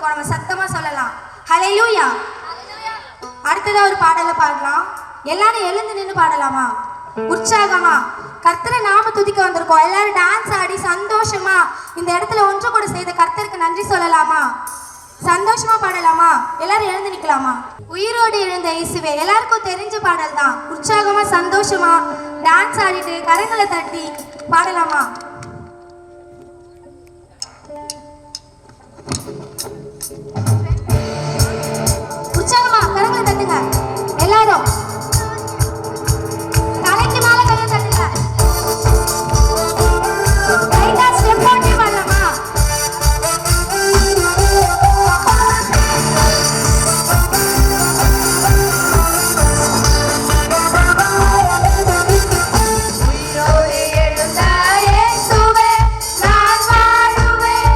வந்திருக்கோம். நம்ம சத்தமா சொல்லலாம் ஹல்லேலூயா. அடுத்ததா ஒரு பாடலை பாடலாம். எல்லாரும் எழுந்து நின்று பாடலாமா? உற்சாகமா கர்த்தரை நாம துதிக்க வந்திருக்கோம். எல்லாரும் டான்ஸ் ஆடி சந்தோஷமா இந்த இடத்துல ஒன்று கூட செய்த கர்த்தருக்கு நன்றி சொல்லலாமா? சந்தோஷமா பாடலாமா? எல்லாரும் எழுந்து நிக்கலாமா? உயிரோடு எழுந்த இயேசுவே எல்லாருக்கும் தெரிஞ்ச பாடல் தான். உற்சாகமா சந்தோஷமா டான்ஸ் ஆடிட்டு கரங்களை தட்டி பாடலாமா? உற்சாகமா கரங்களை தட்டுங்க எல்லாரும். தலைக்கு மேல கையை தட்டுங்க. லைட்டா ஸ்டெப் போட்டு பாடலாமா? உயிரோடு எழுந்த இயேசுவே நான் வாழுவேன்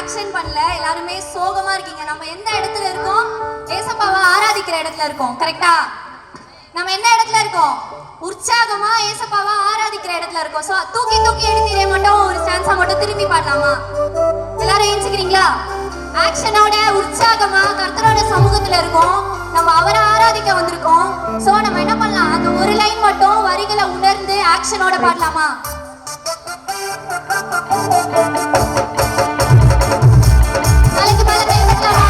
ஆக்ஷன் பண்ணல, எல்லாருமே சோகமா இருக்கீங்க. நம்ம எந்த இடத்துல இருக்கோம்? ஏசப்பாவை ஆராதிக்கிற இடத்துல இருக்கோம். கரெக்டா? நம்ம என்ன இடத்துல இருக்கோம்? உற்சாகமா ஏசப்பாவை ஆராதிக்கிற இடத்துல இருக்கோம். சோ தூக்கி தூக்கி எடுத்தீரே மட்டும் ஒரு ஸ்டான்ஸா மட்டும் திரும்பி பாடலாமா? எல்லாரும் ஏஞ்சிக்கிறீங்களா? ஆக்ஷனோட உற்சாகமா கர்த்தரோட சமூகத்துல இருக்கோம். நம்ம அவரை ஆராதிக்க வந்திருக்கோம். சோ நம்ம என்ன பண்ணலாம்? அந்த ஒரு லைன் மட்டும் வரிகளை உணர்ந்து ஆக்ஷனோட பாடலாமா? நாளைக்கு மேல பேசலாமா?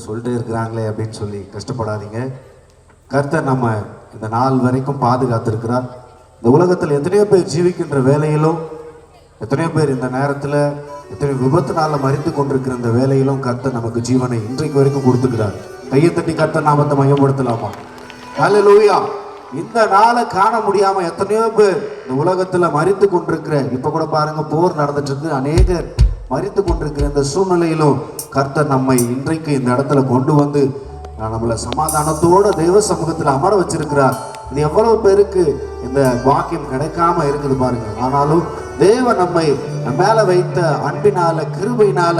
சொல்லிட்டே இருக்கிறாங்களே அப்படின்னு சொல்லி கஷ்டப்படாதீங்க. கர்த்தர் நம்ம இந்த நாள் வரைக்கும் பாதுகாத்திருக்கிறார். இந்த உலகத்தில் எத்தனையோ பேர் ஜீவிக்கின்ற வேலையிலும், எத்தனையோ பேர் இந்த நேரத்தில் எத்தனையோ விபத்துனால மறித்து கொண்டிருக்கிற இந்த வேலையிலும் கர்த்தர் நமக்கு ஜீவனை இன்றைக்கு வரைக்கும் கொடுத்துக்கிறார். கையை தட்டி கர்த்தர் நாமத்தை மையப்படுத்தலாமா? ஹல்லேலூயா. இந்த நாளை காண முடியாம எத்தனையோ பேர் இந்த உலகத்துல மறித்து கொண்டிருக்கிற, இப்ப கூட பாருங்க போர் நடந்துட்டு இருக்கு, அநேகர் மறித்து கொண்டிருக்கிற இந்த சூழ்நிலையிலும் கர்த்தர் நம்மை இன்றைக்கு இந்த இடத்துல கொண்டு வந்து நம்மளை சமாதானத்தோட தெய்வ சமூகத்தில் அமர வச்சிருக்கிறார். இது எவ்வளவு பேருக்கு இந்த வாக்கியம் கிடைக்காம இருக்குது பாருங்க. ஆனாலும் தேவன் நம்மை மேல வைத்த அன்பினால, கிருபையினால,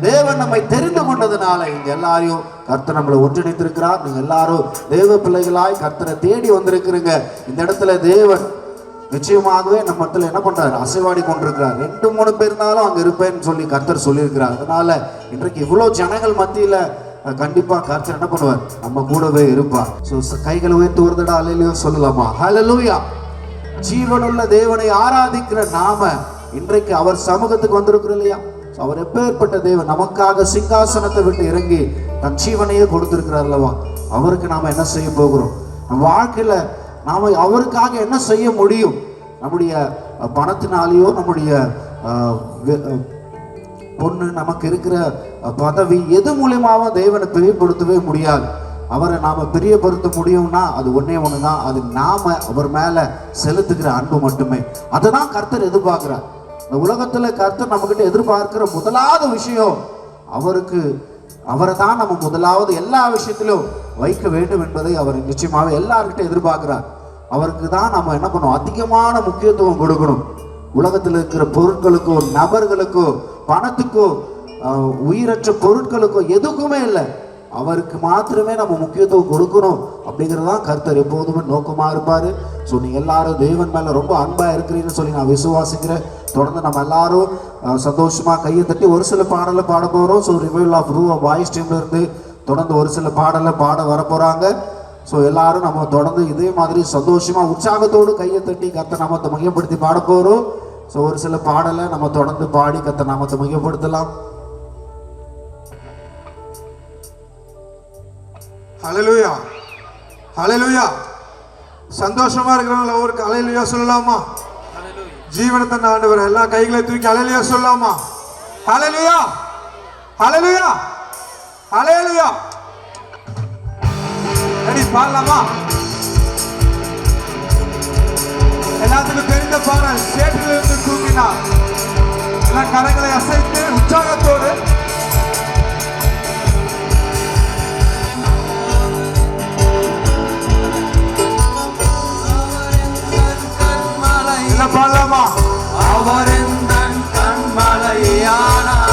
தேவன் நம்மை தெரிந்து கொண்டதுனால இங்க எல்லாரையும் கர்த்தர் நம்மளை ஒன்றிணைத்திருக்கிறார். நீங்க எல்லாரும் தேவ பிள்ளைகளாய் கர்த்தரை தேடி வந்திருக்கிறீங்க. இந்த இடத்துல தேவன் நிச்சயமாகவே நம்ம இடத்துல என்ன பண்றாரு? அசைவாடி கொண்டிருக்கிறார். 2-3 பேர் இருந்தாலும் அங்க இருப்பேன்னு சொல்லி கர்த்தர் சொல்லியிருக்கிறார். அதனால இன்றைக்கு இவ்வளவு ஜனங்கள் மத்தியில கண்டிப்பா கர்த்தர் என்ன பண்ணுவார்? நம்ம கூடவே இருப்பார். கைகளை உயர்த்தி ஒரு தடவை அல்லேலூயா சொல்லலாமா? ஹல்லேலூயா. ஜீவனுள்ள தேவனை ஆராதிக்கிற நாம இன்றைக்கு அவர் சமூகத்துக்கு வந்திருக்கிறோம் இல்லையா? அவர் எப்பேற்பட்ட தேவன், நமக்காக சிங்காசனத்தை விட்டு இறங்கி தன் ஜீவனையே கொடுத்திருக்கிறார் அல்லவா? அவருக்கு நாம என்ன செய்ய போகிறோம்? நம்ம வாழ்க்கையில நாம அவருக்காக என்ன செய்ய முடியும்? நம்முடைய பணத்தினாலேயோ, நம்முடைய பொண்ணு, நமக்கு இருக்கிற பதவி, எது மூலியமாவும் தேவனை பிரியப்படுத்தவே முடியாது. அவரை நாம பிரியப்படுத்த முடியும்னா அது ஒன்னே ஒண்ணுதான், அது நாம அவர் மேல செலுத்துகிற அன்பு மட்டுமே. அதுதான் கர்த்தர் எதிர்பார்க்கிறார். இந்த உலகத்துல கர்த்தர் நம்ம கிட்ட எதிர்பார்க்கிற முதலாவது விஷயம், அவரை தான் நம்ம முதலாவது எல்லா விஷயத்திலும் வைக்க வேண்டும் என்பதை அவர் நிச்சயமாக எல்லார்கிட்ட எதிர்பார்க்கிறார். அவருக்கு தான் நம்ம என்ன பண்ணணும்? அதிகமான முக்கியத்துவம் கொடுக்கணும். உலகத்தில் இருக்கிற பொருட்களுக்கோ, நபர்களுக்கோ, பணத்துக்கோ, உயிரற்ற பொருட்களுக்கோ எதுக்குமே இல்லை, அவருக்கு மாத்திரமே நம்ம முக்கியத்துவம் கொடுக்கணும். அப்படிங்கிறதான் கர்த்தர் எப்போதுமே நோக்கமா இருப்பாரு. ஸோ நீங்க எல்லாரும் தேவன் மேல ரொம்ப அன்பா இருக்கிறீங்கன்னு சொல்லி நான் விசுவாசிக்கிறேன். தொடர்ந்து நம்ம எல்லாரும் சந்தோஷமா கையை தட்டி ஒரு சில பாடலை பாட போறோம். ஸோ ரிவைவல் ஆஃப் ரூ வாய்ஸ் டீம்ல இருந்து தொடர்ந்து ஒரு சில பாடலை பாட வர போறாங்க. ஸோ எல்லாரும் நம்ம தொடர்ந்து இதே மாதிரி சந்தோஷமா உற்சாகத்தோடு கையை தட்டி கர்த்தர் நாமத்தை மையப்படுத்தி பாட போறோம். ஸோ ஒரு சில பாடலை நம்ம தொடர்ந்து பாடி கர்த்தர் நாமத்தை மையப்படுத்தலாம். ஹalleluya ஹalleluya சந்தோஷமா இருக்கிறவங்க ஒவ்வொரு ஹalleluya சொல்லலாமா? ஜீவனை தந்த ஆண்டவர் எல்லா கைகளை தூக்கி ஹalleluya சொல்லலாமா? ஹalleluya ஹalleluya ஹalleluya ரெடி பாடலாமா? எல்லாத்துக்கும் தெரிந்த பாடல் சேற்றிலிருந்து தூக்கினார். எல்லா கரங்களை அசைத்து உற்சாகத்தோடு என்ன பாடலாமா? அவர் எந்தன் கண்மலையானார்.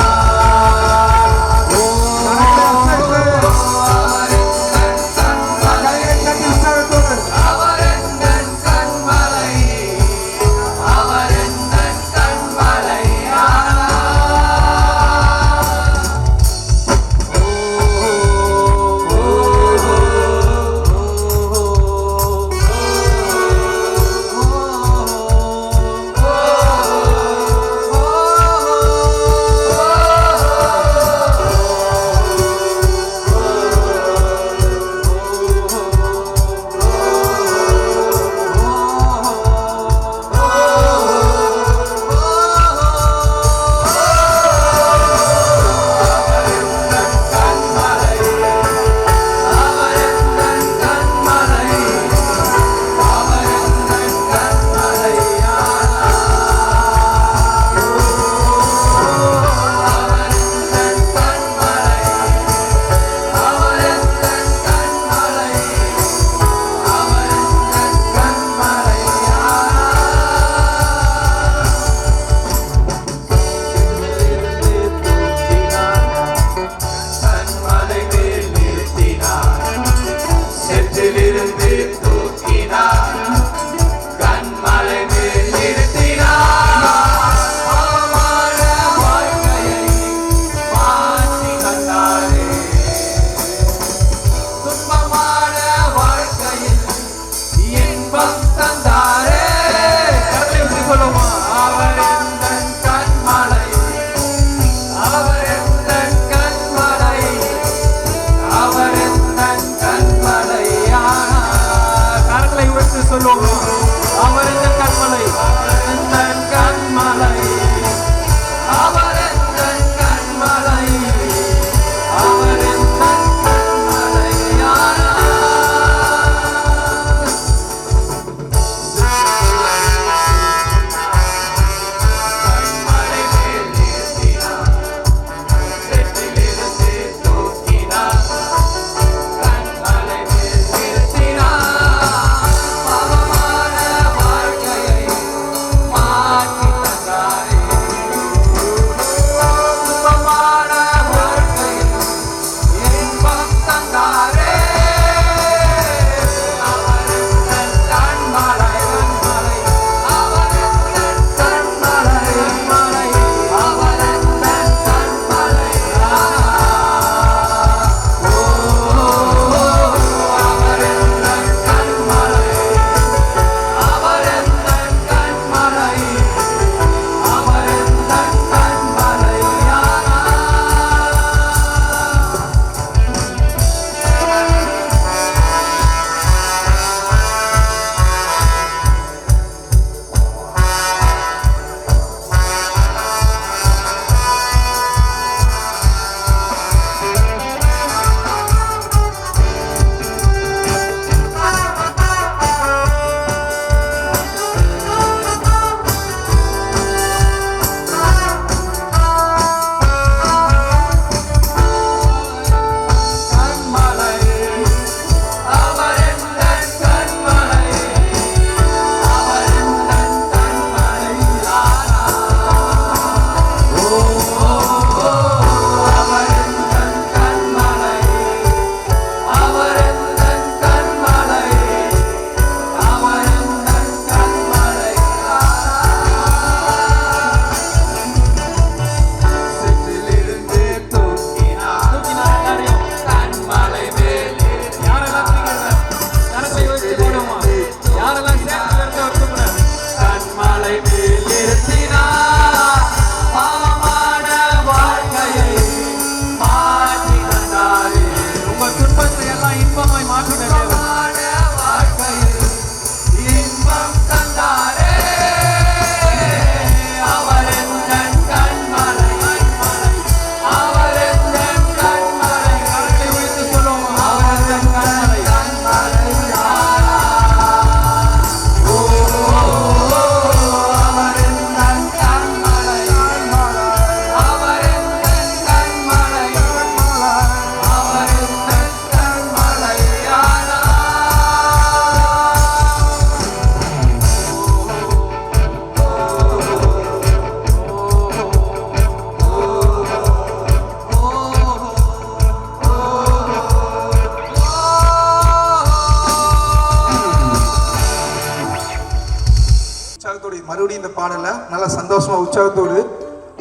கூடி இந்த பாடலை நல்லா சந்தோஷமா உற்சாகத்தோடு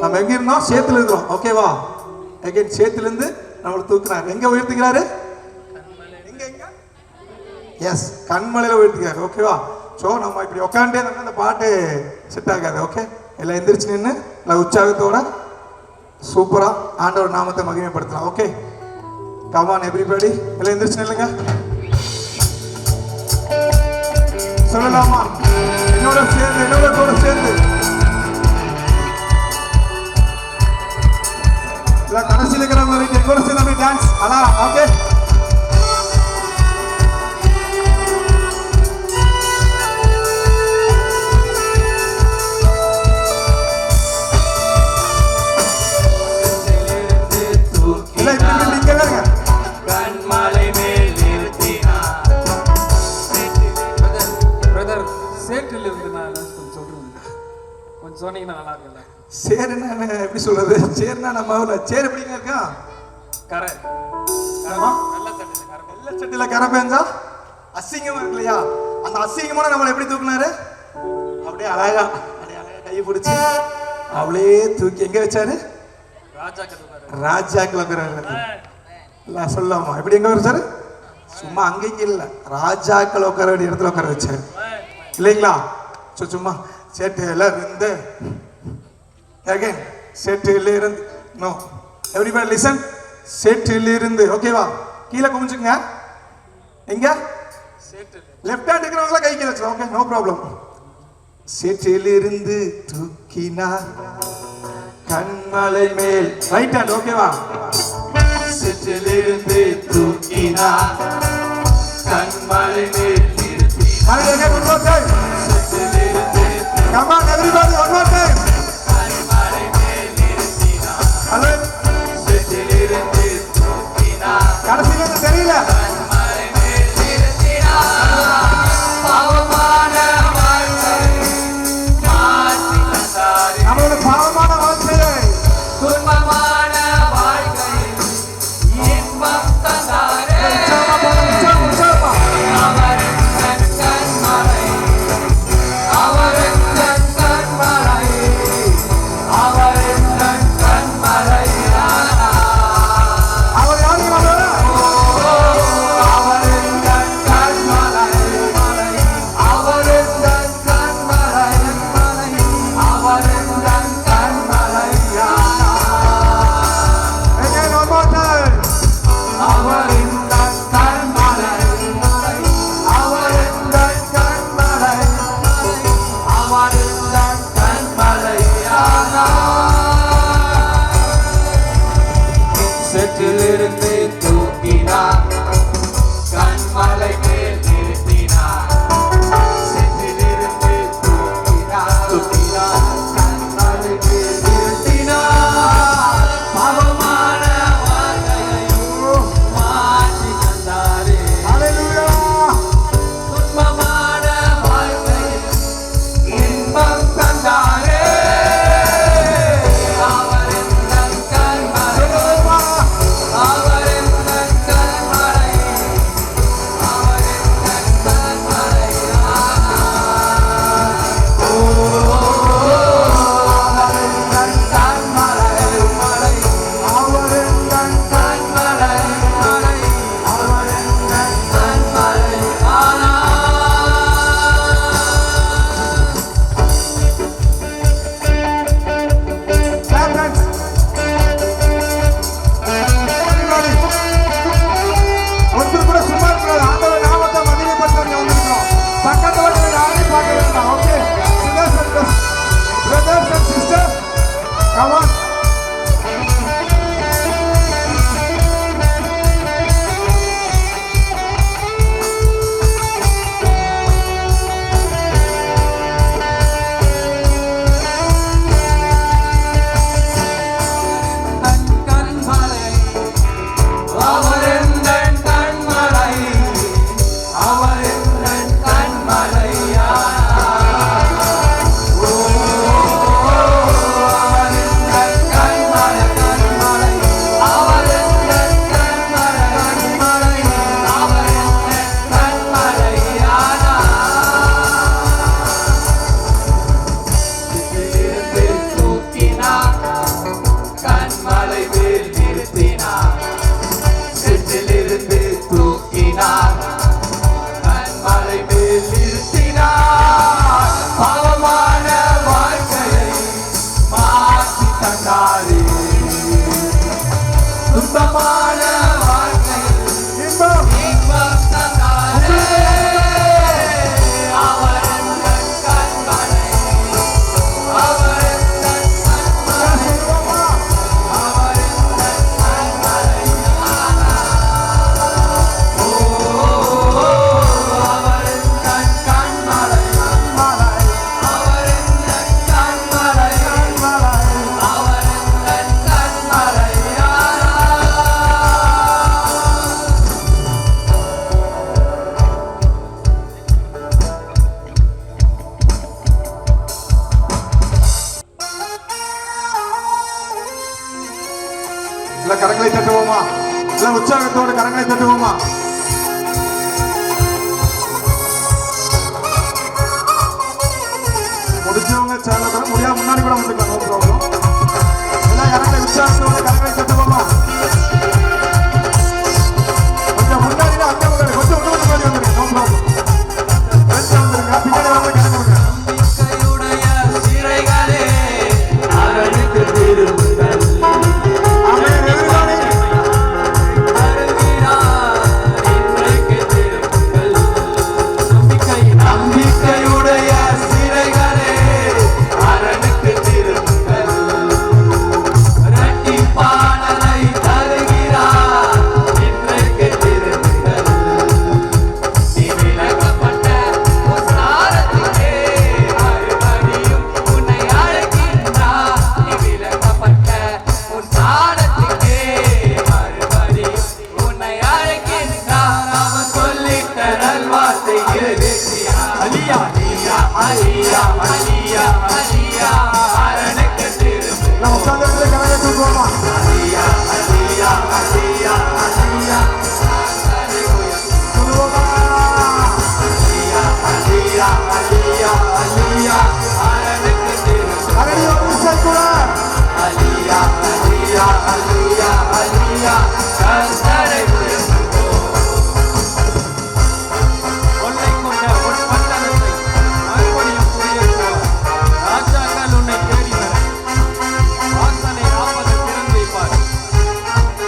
நம்ம எங்க இருந்தோம்? சேத்துல இருக்கிறோம். ஓகேவா? அகைன் சேத்துலேருந்து நம்மளை தூக்குறாரு. எங்க உயர்த்துக்கிறாரு? எங்க எங்க? எஸ், கண்மலையில உயர்த்துக்கிறாரு. ஓகேவா? ஸோ நம்ம இப்படி உட்காண்டே இருந்தா அந்த பாட்டு செட் ஆகாது. ஓகே, எல்லாம் எந்திரிச்சு நின்று நல்லா உற்சாகத்தோட சூப்பரா ஆண்டவர் நாமத்தை மகிமைப்படுத்தலாம். ஓகே, கமான் எவ்ரிபடி, எல்லாம் எந்திரிச்சு நில்லுங்க. சொல்லலாமா? என்னோட கூட சேர்ந்து கடைசியில் இருக்கிறவங்க வரைக்கும் கூட சேர்ந்து அப்படி டான்ஸ் அதான். ஓகே, சேருன்னா எப்படி சொல்றது? சேருனா நம்ம சேர் எப்படிங்க இருக்கா? கரை வெள்ள சட்டில கரை பெஞ்சா அசிங்கமா இருக்கு இல்லையா? அந்த அசிங்கமான நம்மளை எப்படி தூக்குனாரு? அப்படியே அழகா கையை பிடிச்சி அப்படியே தூக்கி எங்க வச்சாரு? ராஜாக்கள் உட்கார சொல்லாமா? எப்படி எங்க வச்சாரு? சும்மா அங்கேயும் இல்ல, ராஜாக்கள் உட்கார வேண்டிய இடத்துல உட்கார வச்சாரு இல்லைங்களா? சும்மா சேட்டையில இருந்து அகைன் சேற்றில் இருந்து நோ எவ்ரிபடி லிசன். சேற்றில் இருந்து ஓகேவா? கீழே குமிச்சுங்க. எங்க? லெஃப்ட் ஹேண்ட் இருக்கிறவங்கள கை கீழே வச்சு. Okay, no problem. சேற்றில் இருந்து தூக்கினார் கண்மலை மேல். ரைட் ஹேண்ட் ஓகேவா? சேற்றில் இருந்து தூக்கினார் கண்மலை மேல். One more time. Come on everybody, one more time. Hello. கடைசியில தெரியல. நம்மளோட பாவமான வாழ்க்கையை துன்பமான வாழ்க்கையில் இன்பம் தந்தாரே. அவர் தட்டுவோமா? எல்லாம் உற்சாகத்தோடு கரங்களை தட்டுவோமா? முடிஞ்சவங்க சேனல் முடியாம முன்னாடி கூட வந்துக்கலாம். No problem. எல்லாம் கரங்களை உற்சாகத்தோடு கரங்களை தட்டுவோமா? கொஞ்சம் முன்னாடி அங்கே முன்னாடி கொஞ்சம் முன்னாடி வந்துருங்க. No problem. வந்துருங்க பின்னாடி வந்து கரங்க கொடுங்க.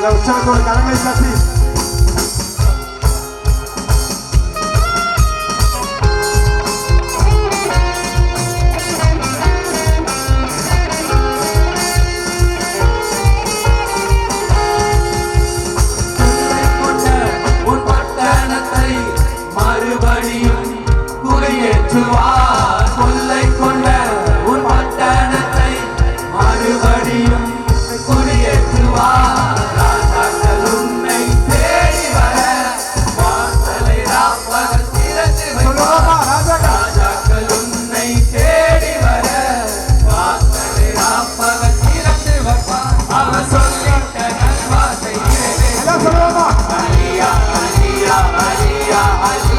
உற்சாகத்தோடு கரங்களை தட்டி மறுபடியும் குடியேற்றுவார். கொள்ளை கொண்ட உன் பட்டணத்தை மறுபடியும் குடியேற்றுவார். ராஜாக்கள் உன்னை தேடி வர வாசலை ராப்பகல் திறந்து வைப்பார். ராஜாக்கள் உன்னை தேடி வர வாசலை ராப்பகல் திறந்து வைப்பார். அவர் சொல்லிட்ட நல்வார்த்தை நிறைவேறும். அலியா அலியா அலியா அலியா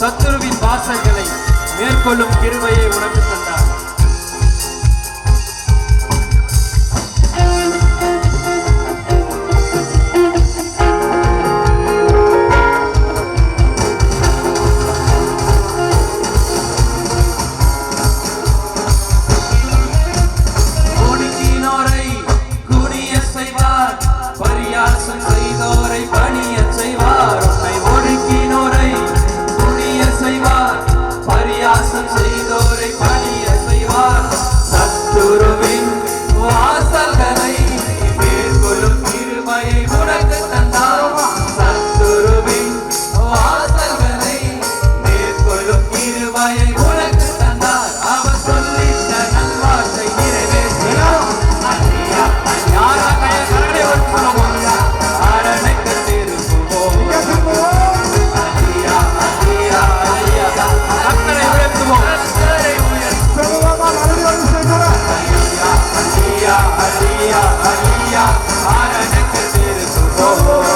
சத்துருவின் வாசல்களை மேற்கொள்ளும் கிருபையை உனக்கு தந்தார். ஒடுக்கினோரை குனிய செய்வார், பரியாசம் செய்தோரை பணிய செய்வார். உன்னை ஒடுக்கினோரை செய்வார், பரியாசம் செய்தோரை பணிய செய்வார். சத்துருவின் வாசல்களை மேற்கொள்ளும் கிருபையை உனக்கு தந்தார். சத்துருவின் வாசல்களை மேற்கொள்ளும் கிருபையை உனக்கு தந்தார். அவர் சொல்லிட்ட நல்வார்த்தை நிறைவேற்றினார். கரங்களை ஒட்டுவோம், அரணைக்கு திரும்புவோம். கர்த்தரை உயர்த்துவோம். அலியா அலியா அலியா அரணைக்கு திரும்புவோம்.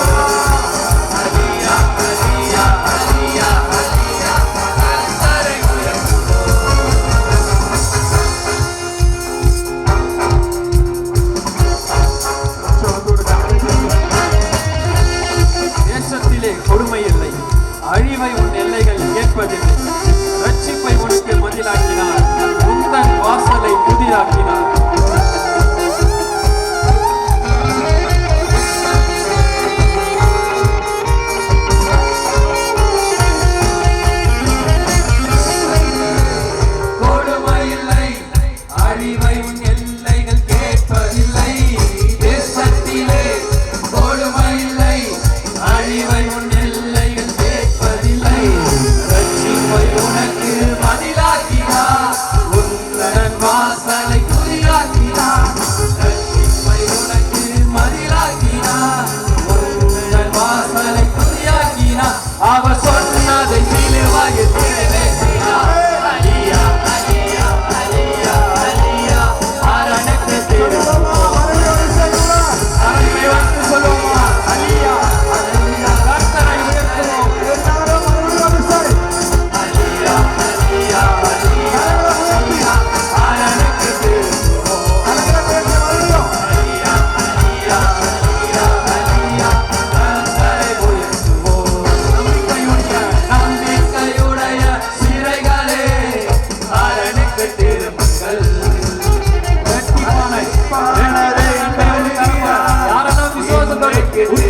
அலியா அலியா அலியா அலியா கர்த்தரை உயர்த்துவோம். தேசத்திலே கொடுமை இல்லை, அழிவை உன் எல்லைகள் கேட்பதில்லை. ரட்சிப்பை உனக்கு மதிலாக்கினார், உந்தன் வாசலை புதிதாக்கினார். கொடுமை இல்லை, அழிவை உன் எல்லைகள் கேட்பதில்லை. தேசத்திலே கொடுமை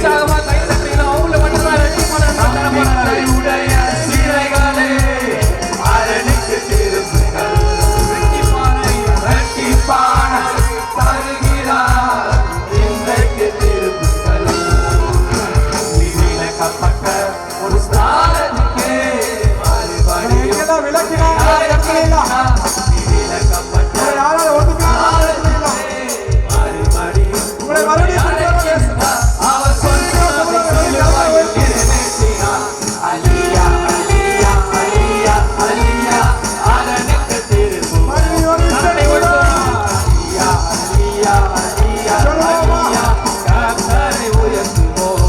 உற்சாகமா கை தட்டுறீங்களோ அவங்கள மட்டும்தான் ரெடி பண்ண உடைய சீரைகளே அரணுக்கு திரும்புங்கள் இரட்டிப்பான தருகிறார் இன்றைக்கு திரும்புங்கள் விலக்கப்பட்ட ஒரு ஸ்தானத்துக்கு மறுபடியும் எல்லாம் விளக்கினாங்க விலக்கப்பட்ட யாரால ஒதுக்கினாங்க மறுபடியும் உங்களை மறுபடியும் அவர் சொன்னதை சிலுவையில் நிறைவேற்றினார். அலியா அலியா அலியா அலியா அரணுக்கு திரும்புங்கள் கரங்களை உயர்த்துவோம். அலியா அலியா அலியா அலியா கர்த்தரை உயர்த்துவோம்.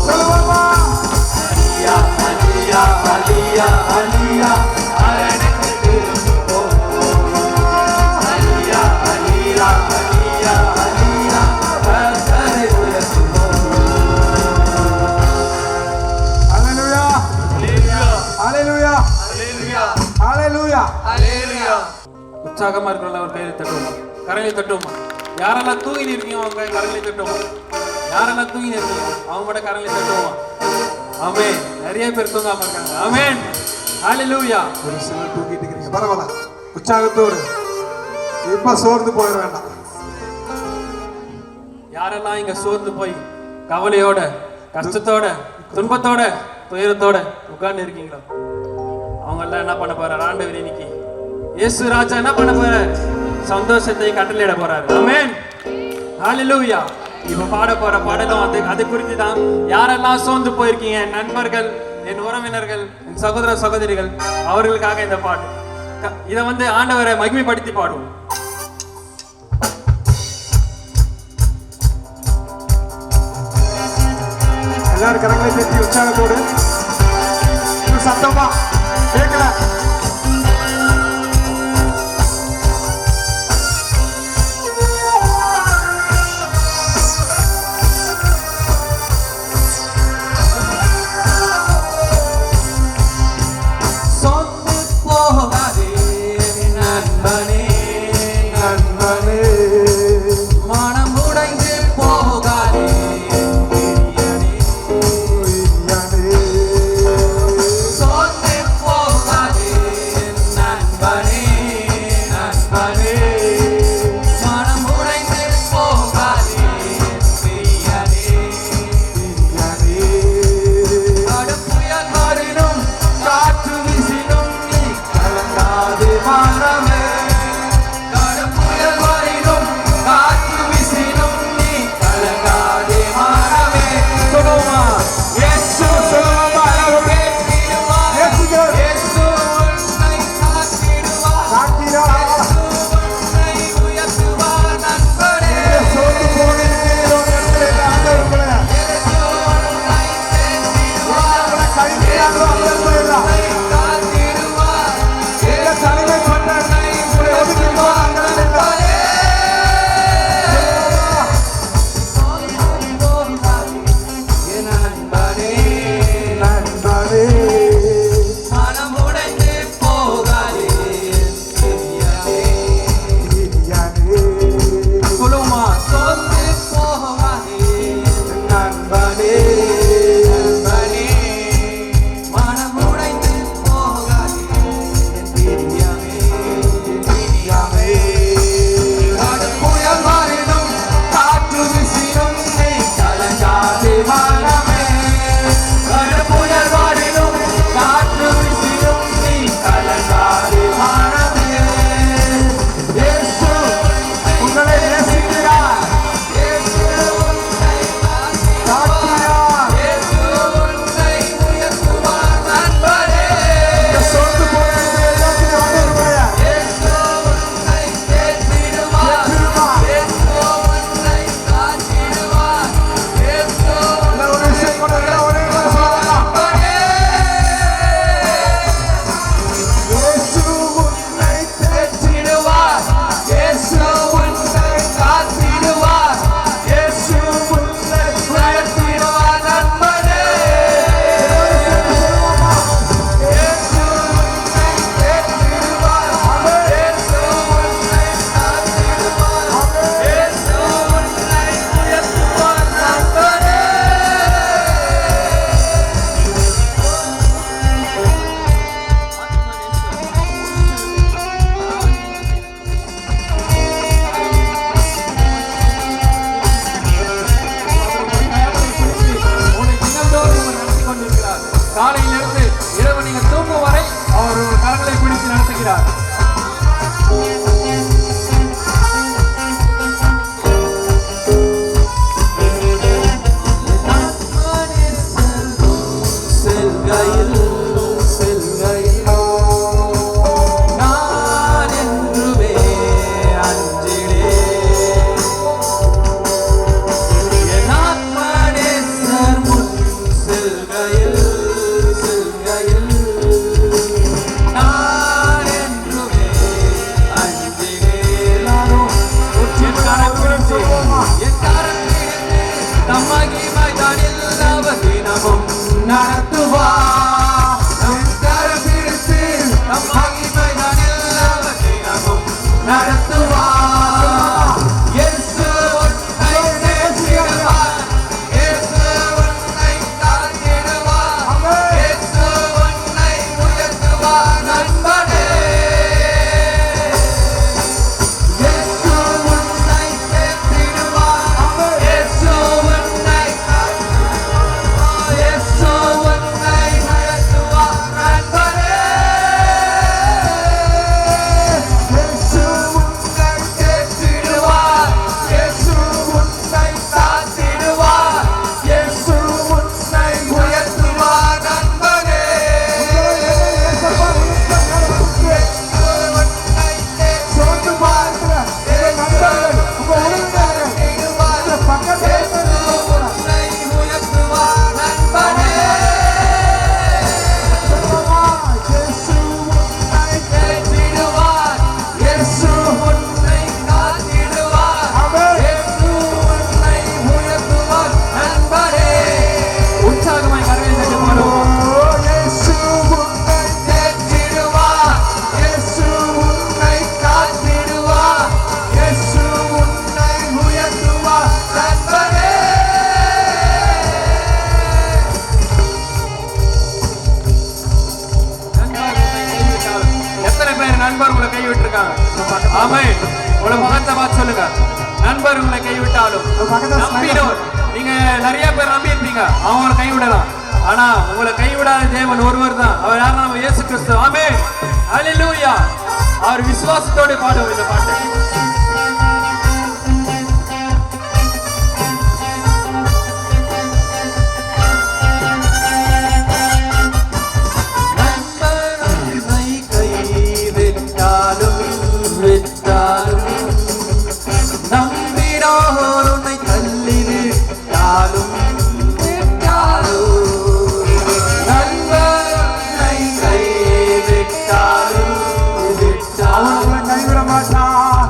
அலியா அலியா அலியா அலியா அரணுக்கு திரும்புவோம். அலியா அலியா அலியா அலியா கர்த்தரை உயர்த்துவோம். ஹalleluya ஹalleluya ஹalleluya உற்சாகமா இருக்கிறவங்க ஒரு கையை தட்டுவோமா கரங்களை தட்டுவோமா யாரெல்லாம் தூங்கி இருக்கீங்க அவங்க கரங்களை தட்டுவோமா யாரெல்லாம் தூங்கி இருக்கீங்க அவங்க மட்டும் கரங்களை தட்டுவோமா ஆமென் நிறைய பேர் தூங்காம இருக்காங்க ஆமென் ஹalleluya ஒரு சிலர் தூக்கிட்டு இருக்கீங்க பரவாயில்ல உற்சாகத்தோடு இப்ப சோர்ந்து போயிட வேண்டாம் யாரெல்லாம் இங்க சோர்ந்து போய் கவலையோட கஷ்டத்தோட துன்பத்தோட துயரத்தோட உட்கார்ந்து இருக்கீங்களோ அவங்க எல்லாம் என்ன பண்ண போறாரு ஆண்டவர் இன்னைக்கு இயேசு ராஜா என்ன பண்ண போறாரு சந்தோஷத்தை கட்டளையிட போறாரு ஆமென் ஹalleluya இப்ப பாட போற பாடலும் அது குறித்து தான் யாரெல்லாம் சோர்ந்து போயிருக்கீங்க என் நண்பர்கள் என் உறவினர்கள் என் சகோதர சகோதரிகள் அவர்களுக்காக இந்த பாட்டு இதை வந்து ஆண்டவரை மகிமைப்படுத்தி பாடுவோம் எல்லாரும் கரங்களை தட்டி உற்சாகத்தோடு இன்னும் சத்தமா கேட்கல சொந்து போகாதே நண்பனே நண்பனே மனம் உடைந்து போகாதே பிரியனே. உய்யனே. சொந்து போகாதே நடத்துவார். நம் கரம் பிடித்து நம் மகிமைதான் எல்லாவற்றையும் தினமும் நடத்துவார். இயேசு உன்னை தேற்றிடுவார். இயேசு உன்னை தாழ்த்திடுவார். இயேசு உன்னை உயர்த்துவார் நண்பனே. இயேசு உன்னை தேற்றிடுவார். இயேசு உன்னை தாழ்த்திடுவார். இயேசு உன்னை உயர்த்துவார் நண்பனே. இயேசு உன்னை தேற்றிடுவார். இயேசு உன்னை தாழ்த்திடுவார். இயேசு உன்னை உயர்த்துவார் நண்பனே. இயேசு உன்னை தேற்றிடுவார். இயேசு உன்னை காத்திடுவார். இயேசு உன்னை உயர்த்துவார் நண்பனே. உற்சாகமாய் கரங்களை தட்டி பாடுவோம். இயேசு உன்னை தேற்றிடுவார். இயேசு உன்னை காத்திடுவார். இயேசு உன்னை உயர்த்துவார் நண்பனே. எத்தனை பேர் நண்பர் உங்களை கைவிட்டிருக்காங்க? ஆமென். உங்களை முகத்தை பார்த்து சொல்லுங்க. நண்பர் உங்களை கைவிட்டாலும் நம்பினோர், நீங்க நிறைய பேர் நம்பி இருப்பீங்க, அவங்களை கைவிடலாம். ஆனா உங்களை கைவிடாத தேவன் ஒருவர் தான். அவர் யாருன்னா நம்ம இயேசு கிறிஸ்து. ஆமென். ஹல்லேலூயா. அவர் விசுவாசத்தோடு பாடுவோம் இந்த பாட்டை. நண்பனை கைவிட்டாலும் விட்டாலும் நம்பினோர் உன்னை தள்ளிவிட்டாலும் விட்டாலும் நண்பனை கைவிட்டாலும் விட்டாலும் கைவிட மாட்டான்.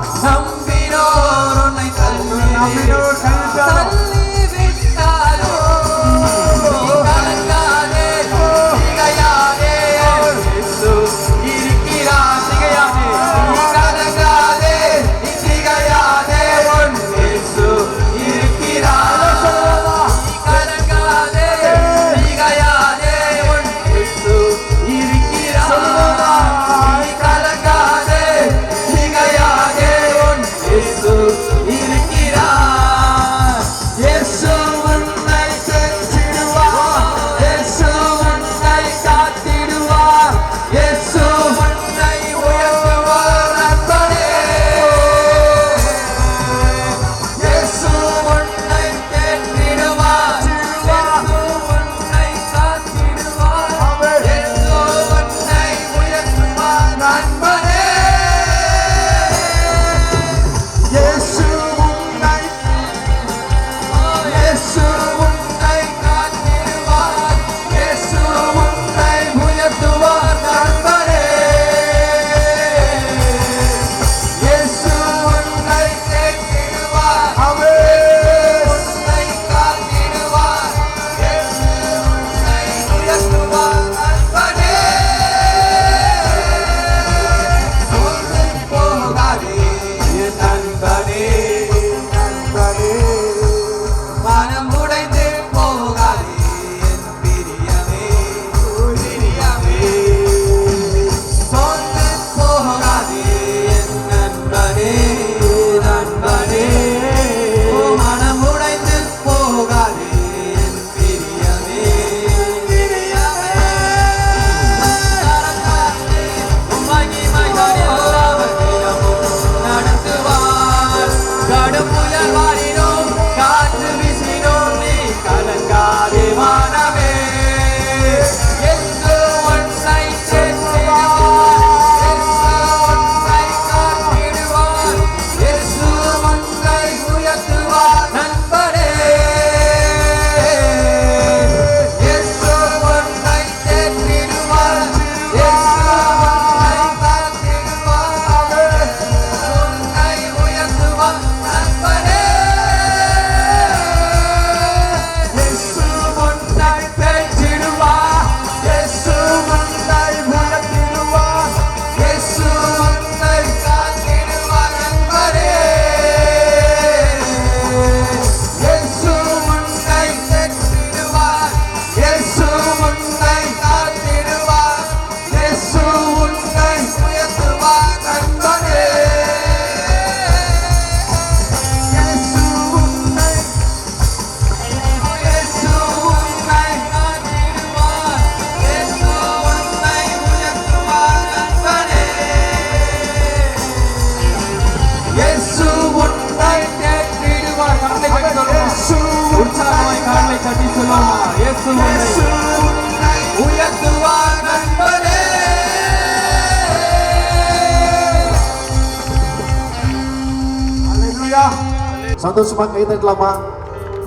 சந்தோஷமா கை தட்டலாமா?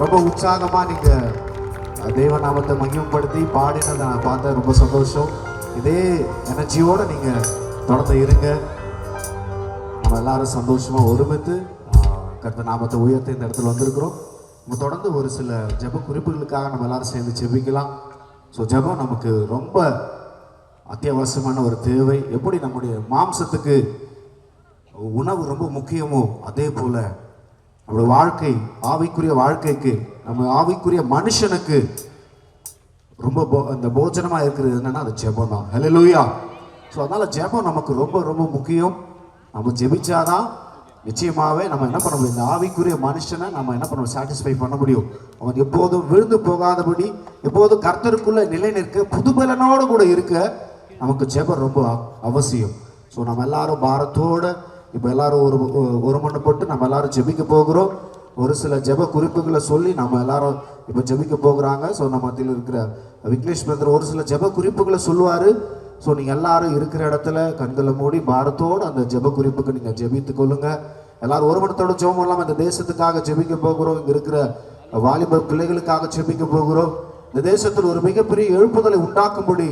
ரொம்ப உற்சாகமா நீங்க தேவ நாமத்தை மகிமைப்படுத்தி பாடினதை நான் பார்த்தேன். ரொம்ப சந்தோஷம். இதே எனர்ஜியோட நீங்க தொடர்ந்து இருங்க. நம்ம எல்லாரும் சந்தோஷமா ஒருமித்து கர்த்தர் நாமத்தை உயர்த்தி இந்த இடத்துல வந்திருக்கிறோம். நம்ம தொடர்ந்து ஒரு சில ஜெப குறிப்புகளுக்காக நம்ம எல்லாரும் சேர்ந்து ஜெபிக்கலாம். ஸோ ஜெபம் நமக்கு ரொம்ப அத்தியாவசியமான ஒரு தேவை. எப்படி நம்முடைய மாம்சத்துக்கு உணவு ரொம்ப முக்கியமோ அதே போல நம்முடைய வாழ்க்கை, ஆவிக்குரிய வாழ்க்கைக்கு, நம்ம ஆவிக்குரிய மனுஷனுக்கு ரொம்ப அந்த போஜனமாக இருக்கிறது என்னன்னா அது ஜெபம் தான். ஹல்லேலூயா. ஸோ அதனால ஜெபம் நமக்கு ரொம்ப ரொம்ப முக்கியம். நம்ம ஜெபிச்சாதான் நிச்சயமாகவே நம்ம என்ன பண்ண முடியும், இந்த ஆவிக்குரிய மனுஷனை நம்ம என்ன பண்ண சாட்டிஸ்ஃபை பண்ண முடியும். அவன் எப்போதும் விழுந்து போகாதபடி, எப்போதும் கர்த்தருக்குள்ள நிலை நிற்க, புதுபலனோடு கூட இருக்க நமக்கு ஜெபம் ரொம்ப அவசியம். ஸோ நம்ம எல்லாரும் பாரத்தோட இப்போ எல்லாரும் ஒரு மண்ணு நம்ம எல்லாரும் ஜெபிக்க போகிறோம். ஒரு சில ஜெப குறிப்புகளை சொல்லி நம்ம எல்லாரும் இப்போ ஜெபிக்க போகிறாங்க. ஸோ நம்ம மத்தியில் இருக்கிற விக்னேஷ் பிரதர் ஒரு சில ஜெப குறிப்புகளை சொல்லுவார். ஸோ நீங்கள் எல்லாரும் இருக்கிற இடத்துல கண்களை மூடி பாரத்தோடு அந்த ஜெப குறிப்புக்கு நீங்கள் ஜெபித்து கொள்ளுங்க. எல்லாரும் ஒரு மனத்தோட ஜெபம் பண்ணலாம். இந்த தேசத்துக்காக ஜெபிக்க போகிறோம். இங்கே இருக்கிற வாலிப பிள்ளைகளுக்காக ஜெபிக்க போகிறோம். இந்த தேசத்தில் ஒரு மிகப்பெரிய எழுப்புதலை உண்டாக்கும்படி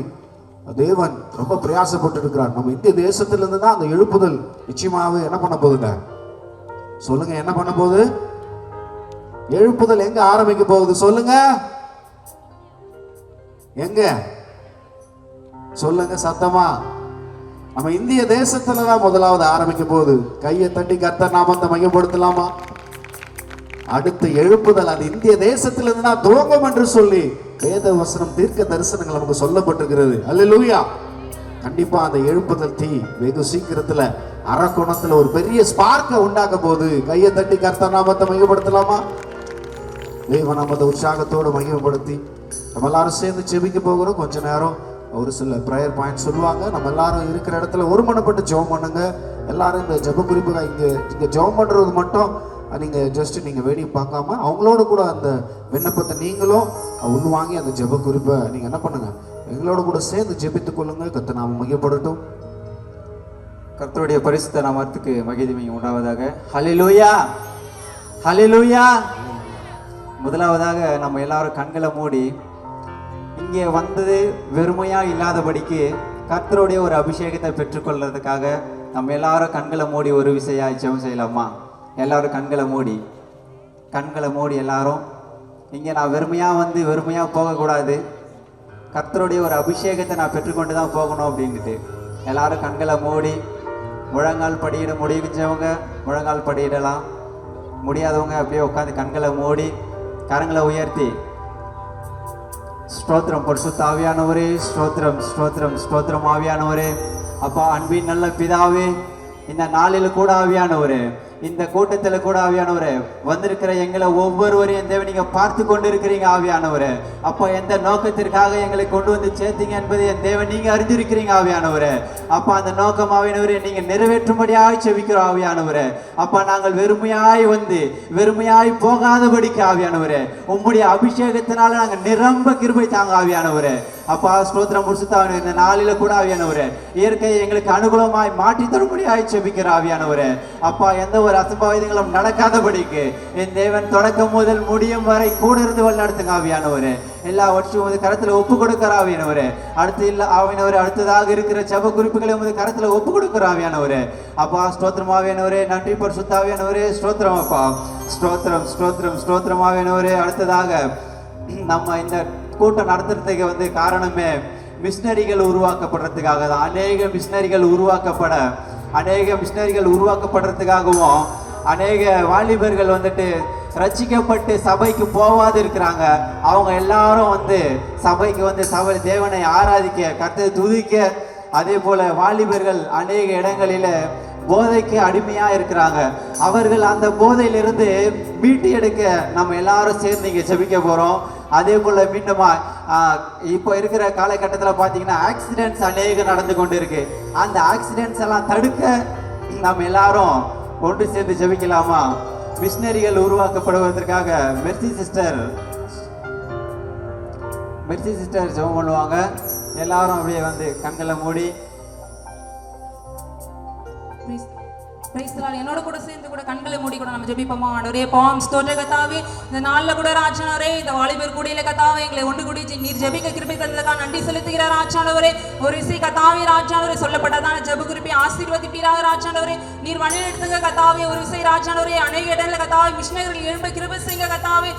தேவன் ரொம்ப பிரயாசப்பட்டு இருக்கிறார். நம்ம இந்திய தேசத்திலிருந்து தான் அந்த எழுப்புதல் நிச்சயமாகவே என்ன பண்ண போகுதுங்க சொல்லுங்க. என்ன பண்ண போகுது? எழுப்புதல் எங்க ஆரம்பிக்க போகுது சொல்லுங்க. எங்க சொல்லுங்க சத்தமா. நம்ம இந்திய தேசத்துல தான் முதலாவது ஆரம்பிக்க போகுது. கையை தட்டி கர்த்தர் நாமத்தை மையப்படுத்தலாமா? அடுத்த எழுப்புதல் அது இந்திய தேசத்திலிருந்து தான் துவங்கும் என்று சொல்லி வேத வசனம், தீர்க்க தரிசனங்கள் நமக்கு சொல்லப்பட்டிருக்கிறது. அல்லேலூயா. கண்டிப்பா அந்த எழுப்புதல் தீ வெகு சீக்கிரத்துல அரக்கோணத்துல ஒரு பெரிய ஸ்பார்க்க உண்டாக்க போகுது. கையை தட்டி கர்த்தர் நாமத்தை மையப்படுத்தலாமா? தேவ நாமத்தை உற்சாகத்தோடு மையப்படுத்தி நம்ம எல்லாரும் சேர்ந்து செபிக்க போகிறோம். கொஞ்ச நேரம் ஒரு சில ப்ரேயர் பாயிண்ட் சொல்லுவாங்க. நம்ம எல்லாரும் இருக்கிற இடத்துல ஒருமனப்பட்டு ஜெபம் பண்ணுங்க. எல்லாரும் இந்த ஜெப குறிப்புகள் இங்கே ஜெபம் பண்ணுறது மட்டும் நீங்கள் ஜஸ்ட் நீங்கள் வேடிக்கை பார்க்காம அவங்களோட கூட அந்த விண்ணப்பத்தை நீங்களும் உள்வாங்கி அந்த ஜெப குறிப்பை நீங்கள் என்ன பண்ணுங்க, எங்களோட கூட சேர்ந்து ஜெபித்துக் கொள்ளுங்க. கர்த்தர் நாமம் மகிமைப்படட்டும். கர்த்தருடைய பரிசுத்த நாமத்துக்கு மகிமை உண்டாவதாக. ஹல்லேலூயா, ஹல்லேலூயா. முதலாவதாக நம்ம எல்லாரும் கண்களை மூடி இங்கே வந்தது வெறுமையா இல்லாதபடிக்கு கர்த்தருடைய ஒரு அபிஷேகத்தை பெற்றுக்கொள்றதுக்காக நம்ம எல்லாரும் கண்களை மூடி ஒரு விஷயம் ஜெபம் செய்யலாமா? எல்லாரும் கண்களை மூடி எல்லாரும் இங்கே நான் வெறுமையாக வந்து வெறுமையாக போகக்கூடாது, கர்த்தருடைய ஒரு அபிஷேகத்தை நான் பெற்றுக்கொண்டு தான் போகணும் அப்படின்ட்டு எல்லாரும் கண்களை மூடி முழங்கால் படியிட முடிஞ்சவங்க முழங்கால் படியிடலாம், முடியாதவங்க அப்படியே உட்காந்து கண்களை மூடி கரங்களை உயர்த்தி ஸ்தோத்திரம் பரிசுத்த ஆவியானவரே, ஸ்தோத்திரம் ஸ்தோத்திரம் ஸ்தோத்திரம் ஆவியானவரே. அப்பா அன்பின் நல்ல பிதாவே, இந்த நாளில் கூட ஆவியானவரே, இந்த கூட்டத்தில் கூட ஆவியானவரே வந்திருக்கிற எங்களை ஒவ்வொருவரையும் தேவன் நீங்க பார்த்து கொண்டு இருக்கிறீங்க ஆவியானவரே. அப்பா எந்த நோக்கத்திற்காக எங்களை கொண்டு வந்து சேர்த்தீங்க என்பதை என் தேவன் நீங்க அறிந்திருக்கிறீங்க ஆவியானவரே. அப்பா அந்த நோக்கம் ஆவியானவரே நீங்க நிறைவேற்றும்படியாய் செபிக்கிறோம் ஆவியானவரே. அப்பா நாங்கள் வெறுமையாய் வந்து வெறுமையாய் போகாதபடிக்கு ஆவியானவரே உம்முடைய அபிஷேகத்தினால நாங்கள் நிரம்ப கிருபை தாங்க ஆவியானவரே. அப்பா ஸ்தோத்திரம் பரிசுத்த இந்த நாளில கூட ஆவியானவரே இயற்கையை எங்களுக்கு அனுகூலமாய் மாற்றி தரும்படியாய் செபிக்கிற ஆவியானவரே. அப்பா எந்த ஒரு அசம்பாவிதங்களும் நடக்காதபடிக்கு என் தேவன் தொடக்கம் முதல் முடியும் வரை கூட இருந்து வழிநடத்துங்க ஆவியானவரே. எல்லா வருஷமும் கரத்துல ஒப்பு கொடுக்கிற ஆவியானவரே. அடுத்து இல்ல ஆவியானவரே அடுத்ததாக இருக்கிற ஜெப குறிப்புகளை கரத்துல ஒப்பு கொடுக்கிற ஆவியானவரே. அப்பா ஸ்தோத்திரம் ஆவியானவரே, நன்றி பரிசுத்த ஆவியானவரே, ஸ்தோத்திரம் அப்பா, ஸ்தோத்திரம் ஸ்தோத்திரம் ஸ்தோத்திரம் ஆவியானவரே. அடுத்ததாக நம்ம இந்த கூட்டம் நடத்துறதுக்கு காரணமே மிஷினரிகள் உருவாக்கப்படுறதுக்காக தான். அநேக மிஷினரிகள் உருவாக்கப்படுறதுக்காகவும் அநேக வாலிபர்கள் ரட்சிக்கப்பட்டு சபைக்கு போவாது இருக்கிறாங்க. அவங்க எல்லாரும் சபைக்கு சபை தேவனை ஆராதிக்க, கர்த்தரை துதிக்க, அதே போல வாலிபர்கள் அநேக இடங்களில போதைக்கு அடிமையா இருக்கிறாங்க. அவர்கள் அந்த போதையிலிருந்து மீட்டு எடுக்க நம்ம எல்லாரும் சேர்ந்து இங்க ஜெபிக்க போறோம். அதே போல மீண்டுமா இப்போ இருக்கிற காலகட்டத்தில் பார்த்தீங்கன்னா ஆக்சிடென்ட்ஸ் அநேகம் நடந்து கொண்டு இருக்கு. அந்த ஆக்சிடென்ட்ஸ் எல்லாம் தடுக்க நம்ம எல்லாரும் ஒன்று சேர்ந்து ஜெபிக்கலாமா? மிஷினரிகள் உருவாக்கப்படுவதற்காக மெர்சி சிஸ்டர் ஜெபம் பண்ணுவாங்க. எல்லாரும் அப்படியே கண்களை மூடி Praise the Lord. என்னோட கூட சேர்ந்து கூட கண்களை மூடி கூட நம்ம ஜெபிப்போமா. ஆண்டவரே பாம் ஸ்தோத்திர கர்த்தாவே, இந்த நாள்ல கூட ராஜானவரே இந்த வாலிபர் கூடியில கர்த்தாவே எங்களை ஒன்று கூடி நீர் ஜெபிக்க கிருபை தந்ததற்காக நன்றி செலுத்துகிறார் ராஜானவரே. ஒரு இசை கர்த்தாவே ராஜானவரே சொல்லப்பட்டதான ஜெப குறிப்பை ஆசீர்வதிப்பீராக ராஜானவரே. நீர் வழிநடத்துங்க கர்த்தாவே. ஒரு இசை ராஜானவரே அநேக இடங்களில் கர்த்தாவே மிஷனரிகள் எழும்ப கிருபை செய்யுங்க கர்த்தாவே.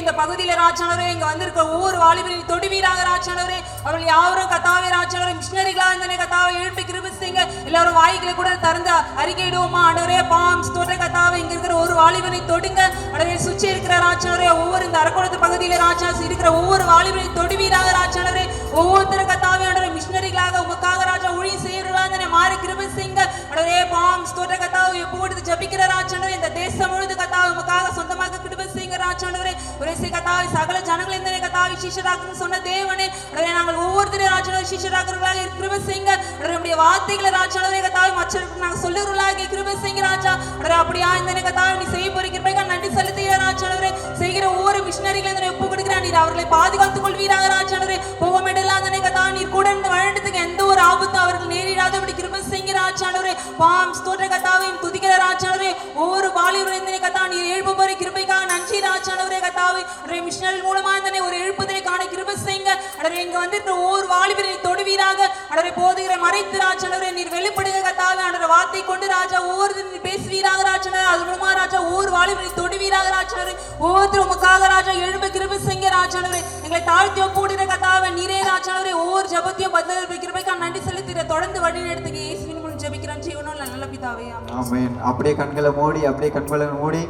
இந்த பகுதியில ராஜானவரே இங்க வந்திருக்க ஒவ்வொரு வாலிபரையும் தொடுவீராக ராஜானவரே. அவர்கள் யாவரும் கர்த்தாவே ராஜானவரே மிஷனரிகளா இந்த கர்த்தாவே எழும்பி கிருபை செய்யுங்க. எல்லாரும் வாய்களை கூட திறந்து அறிக்கையிடுவோம் ஆண்டவரே. பாம் ஸ்தோத்திர கர்த்தாவே இங்க இருக்கிற ஒரு வாலிபனை தொடுங்க ஆண்டவரே. சுற்றி இருக்கிற ராஜானவரே ஒவ்வொரு இந்த அரக்கோணத்து பகுதியில ராஜா இருக்கிற ஒவ்வொரு வாலிபனை தொடுவீராக ராஜானவரே. ஒவ்வொருத்தர் கர்த்தாவே ஆண்டவரே மிஷனரிகளாக உமக்காக ராஜா ஊழியம் செய்யறாங்க மாறி கிருபை செய்யுங்க ஆண்டவரே. பாம் ஸ்தோத்திர கர்த்தாவே எப்போது ஜெபிக்கிற ராஜானவரே இந்த தேசம் முழுது கர்த்தாவே உமக்காக சொந்தமாக கிருபை செய்யுங்க ராஜானவரே. ஒரு இசை கர்த்தாவே சகல ஜனங்கள் இந்த கர்த்தாவே சீஷராக்குன்னு சொன்ன தேவனே ஆண்டவரே நாங்கள் ஒவ்வொருத்தரும் ராஜானவரே சீஷராக்குறவர்களாக கிருபை செய்யுங்க ஆண்டவரே. நம்முடைய வார்த்தைகளை ராஜானவரே கர்த்தாவே மற்றவர்களுக்கு நாங்கள் சொல்லுறவர்களாக கிருபை செய்யுங்க ராஜா ஆண்டவரே. அப்படியா இந்த கர்த்தாவே நீ செய்ய போற கிருபைக்கு நன்றி செலுத்துகிற ராஜானவரே. செய்கிற ஒவ்வொரு மிஷனரிகளை இந்த ஒப்பு கொடுக்கிறார். நீர் அவர்களை பாதுகாத்துக் கொள்வீராக ராஜானவரே. போகமெல்லாம் அந்த கர்த்தாவே நீர் கூட இருந்து வழிநடத்துக்கு எந்த ஒரு ஆபத்தும் அவர்கள் நேரிடாதபடி கிருபை செய்யுங்க ராஜானவரே. பாம் ஸ்தோத்திர கர்த்தாவே துதிக்கிற ராஜானவரே. ஒவ்வொரு வாலிபரும் இந்த கர்த்தாவே நீர் எழுப்ப போற கிருபைக்காக நன்றி ராஜானவரே கர்த்தாவே. மிஷனரி மூலமா இந்த ஒரு எழுப்புதலை காண கிருபை செய்யுங்க ஆண்டவரே. இங்க வந்திருக்கிற ஒவ்வொரு வாலிபரையும் தொடுவீராக ஆண்டவரே. போதுகிற மறைத்து ராஜானவரே நீர் வெளிப்படுங்க கர்த்தாவே. ஆண்டவரே வார்த்தை கொண்டு ராஜா ஒவ்வொரு பேசுவீராக ராஜானவரே. அது மூலமா ராஜா ஒவ்வொரு வாலிபரையும் தொடுவீராக ராஜானவரே. ஒவ்வொருத்தரும் உமக்காக ராஜா எழும்ப கிருபை செய்யுங்க ராஜானவரே. எங்களை தாழ்த்தி ஒப்புடுகிற கர்த்தாவே நீரே ராஜானவரே. ஒவ்வொரு ஜெபத்தையும் பதில் கிருபைக்காக நன்றி செலுத்திற தொடர்ந்து வழி நடத்துங்க இயேசுவின் மூலம் ஜெபிக்கிறேன் ஜீவனுள்ள நல்ல பிதாவே ஆமென். ஆமென். அப்படியே கண்களை மூடி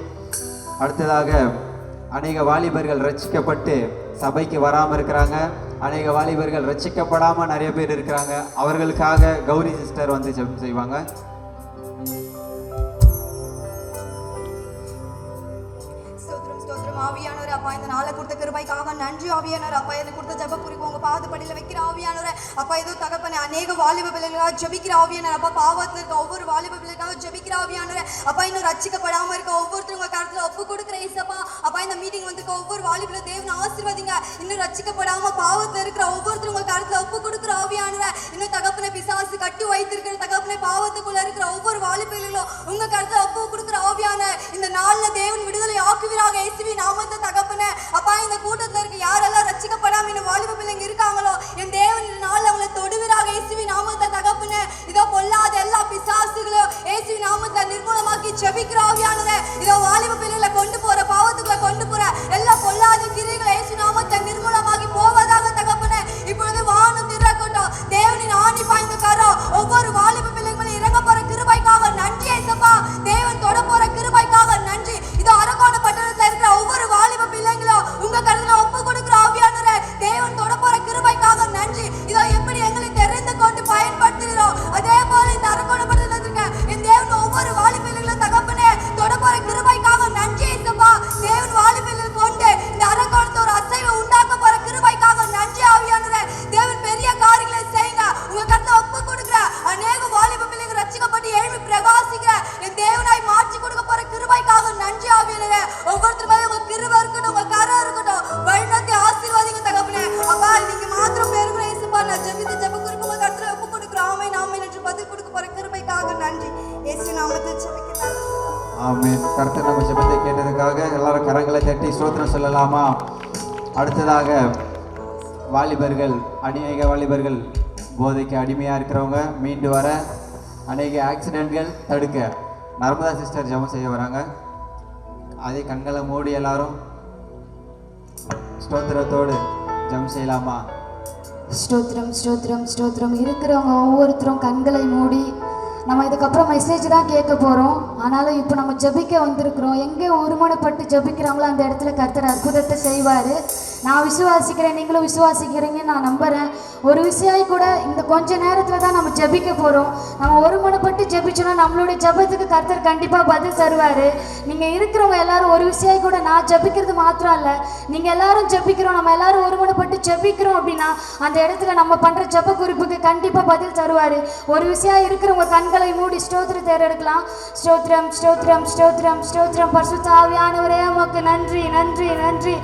அடுத்ததாக அநேக வாலிபர்கள் ரட்சிக்கப்பட்டு சபைக்கு வராமல் இருக்கிறாங்க. அநேக வாலிபர்கள் ரட்சிக்கப்படாமல் நிறைய பேர் இருக்கிறாங்க. அவர்களுக்காக கௌரி சிஸ்டர் வந்து ஜெபம் செய்வாங்க. ஆவியானவரே அப்பா இந்த நாளை கொடுத்த கிருபைக்காக நன்றி ஆவியானவர். அப்பா எனக்கு கொடுத்த ஜெப குறிப்பு உங்க பாதப்படியில வைக்கிற ஆவியானவரே. அப்பா ஏதோ தகப்பனே அநேக வாலிப பிள்ளைகளாக ஜெபிக்கிற ஆவியானவர். அப்பா பாவத்தில் இருக்க ஒவ்வொரு வாலிப பிள்ளைகளாக ஜெபிக்கிற ஆவியானவரே. அப்பா இன்னும் ரட்சிக்கப்படாம இருக்க ஒவ்வொருத்தரும் உங்க கருத்துல ஒப்பு கொடுக்குற ஏசப்பா. அப்பா இந்த மீட்டிங் வந்திருக்க ஒவ்வொரு வாலிபுல தேவனை ஆசீர்வதிங்க. இன்னும் ரட்சிக்கப்படாம பாவத்தில் இருக்கிற ஒவ்வொருத்தரும் உங்க கருத்துல ஒப்பு கொடுக்குற ஆவியானவரே. இன்னும் தகப்பனை பிசாசு கட்டி வைத்திருக்கிற தகப்பனை பாவத்துக்குள்ள இருக்கிற ஒவ்வொரு வாலிபர்களும் உங்க கருத்துல ஒப்பு கொடுக்குற ஆவியானவர். இந்த நாள்ல தேவன் விடுதலை ஆக்குவீராக இயேசுவின் நாமத்தை தகப்பனே. அப்பா இந்த கூட்டத்துல இருக்க யாரெல்லாம் ரட்சிக்கப்படாம இந்த வாலிப பிள்ளைங்க இருக்காங்களோ என் தேவன் இந்த நாள்ல அவங்களை தொடுவீராக இயேசுவின் நாமத்தை தகப்பனே. இதோ பொல்லாத எல்லா பிசாசுகளும் இயேசுவின் நாமத்தை நிர்மூலமாக்கி ஜெபிக்கிற ஆவியானவரே. இதோ வாலிப பிள்ளைகளை கொண்டு போற பாவத்துக்குள்ள கொண்டு போற எல்லா பொல்லாத கிரியைகளை இயேசு நாமத்தை நிர்மூலமாக்கி போவதாக தகப்பனே. இப்பொழுது வானம் திறக்கட்டும். தேவனின் ஆணி பாய்ந்த கரம் ஒவ்வொரு வாலிப பிள்ளைகளும் இறங்க போற கிருபைக்காக நன்றி ஏசப்பா. தேவன் தொட போற கிருபைக்காக நன்றி. இதோ அரக்கோண பட்டணத்துல இருக்கிற ஒவ்வொரு வாலிப பிள்ளைங்களும் உங்க கருத்துல ஒப்பு கொடுக்கிற ஆவியானவரே. தேவன் தொட போற கிருபைக்காக நன்றி. இதோ எப்படி எங்களை தெரிந்து கொண்டு பயன்படுத்துகிறோம் அதே போல இந்த அரக்கோண பட்டணத்துல இருக்க என் தேவன் ஒவ்வொரு வாலிப பிள்ளைகளும் தகப்பனே தொட போற கிருபைக்காக நன்றி ஏசப்பா. தேவன் வாலிப பிள்ளைகள் கொண்டு இந்த அரக்கோணத்தை ஒரு அசைவை உண்டாக்க போற கிருபைக்காக நன்றி ஆவியானவரே. தேவன் பெரிய காரியங்களை செய்யுங்க. உங்க கருத்தை ஒப்பு கொடுக்கிற அநேக வாலிப பிள்ளைகள் ரட்சிக்கப்பட்டு எழுப்பி பிரகாசிக்கிற என் தேவனாய் மாற்றி கொடுக்க போற கிருபைக்காக நன்றி ஆவியானவரே. ஒவ்வொருத்தர் மேல உங்க கிருபை இருக்கட்டும், உங்க கரம் இருக்கட்டும். வழிநடத்தி ஆசீர்வாதிங்க தகப்பனே. அப்பா நீங்க மாத்திரம் பேருக்குற இயேசுப்பா. நான் ஜெபித்த ஜெப குறிப்பு உங்க கருத்துல ஒப்பு கொடுக்கிறோம். ஆமென் ஆமென் என்று பதில் கொடுக்க போற கிருபைக்காக நன்றி. இயேசு நாமத்தில் ஜெபிக்கிறேன். ஆமென். கர்த்தர் நம்ம ஜெபத்தை கேட்டதுக்காக எல்லாரும் கரங்களை தட்டி ஸ்தோத்திரம் சொல்லலாமா? அடுத்ததாக வாலிபர்கள் அநேக வாலிபர்கள் போதைக்கு அடிமையாக இருக்கிறவங்க மீண்டு வர அநேக ஆக்சிடென்ட்கள் தடுக்க நர்மதா சிஸ்டர் ஜெபம் செய்ய வராங்க. அதே கண்களை மூடி எல்லாரும் ஸ்தோத்திரத்தோடு ஜெபம் செய்யலாமா? ஸ்தோத்திரம் ஸ்தோத்திரம் ஸ்தோத்திரம். இருக்கிறவங்க ஒவ்வொருத்தரும் கண்களை மூடி நம்ம இதுக்கப்புறம் மெசேஜ் தான் கேட்க போகிறோம். ஆனாலும் இப்போ நம்ம ஜெபிக்க வந்திருக்கிறோம். எங்கே ஒருமனப்பட்டு ஜெபிக்கிறாங்களோ அந்த இடத்துல கர்த்தர் அற்புதத்தை செய்வார். நான் விசுவாசிக்கிறேன், நீங்களும் விசுவாசிக்கிறீங்கன்னு நான் நம்புகிறேன். ஒரு விஷயம் கூட இந்த கொஞ்ச நேரத்தில் தான் நம்ம ஜெபிக்க போகிறோம். நம்ம ஒருமனப்பட்டு ஜெபிச்சோன்னா நம்மளுடைய ஜெபத்துக்கு கர்த்தர் கண்டிப்பாக பதில் தருவார். நீங்கள் இருக்கிறவங்க எல்லாரும் ஒரு விஷயம் கூட நான் ஜெபிக்கிறது மாத்திரம் இல்லை, நீங்கள் எல்லாரும் ஜெபிக்கிறோம், நம்ம எல்லாரும் ஒருமனப்பட்டு ஜெபிக்கிறோம் அப்படின்னா அந்த இடத்துல நம்ம பண்ணுற ஜெப குறிப்புக்கு கண்டிப்பாக பதில் தருவார். ஒரு விஷயம் இருக்கிறவங்க கண்களை மூடி ஸ்தோத்திரம் தேர்ந்தெடுக்கலாம். ஸ்தோத்திரம் ஸ்தோத்திரம் ஸ்தோத்திரம் ஸ்தோத்திரம். பரிசுத்த ஆவியானவரே உமக்கு நன்றி நன்றி நன்றி.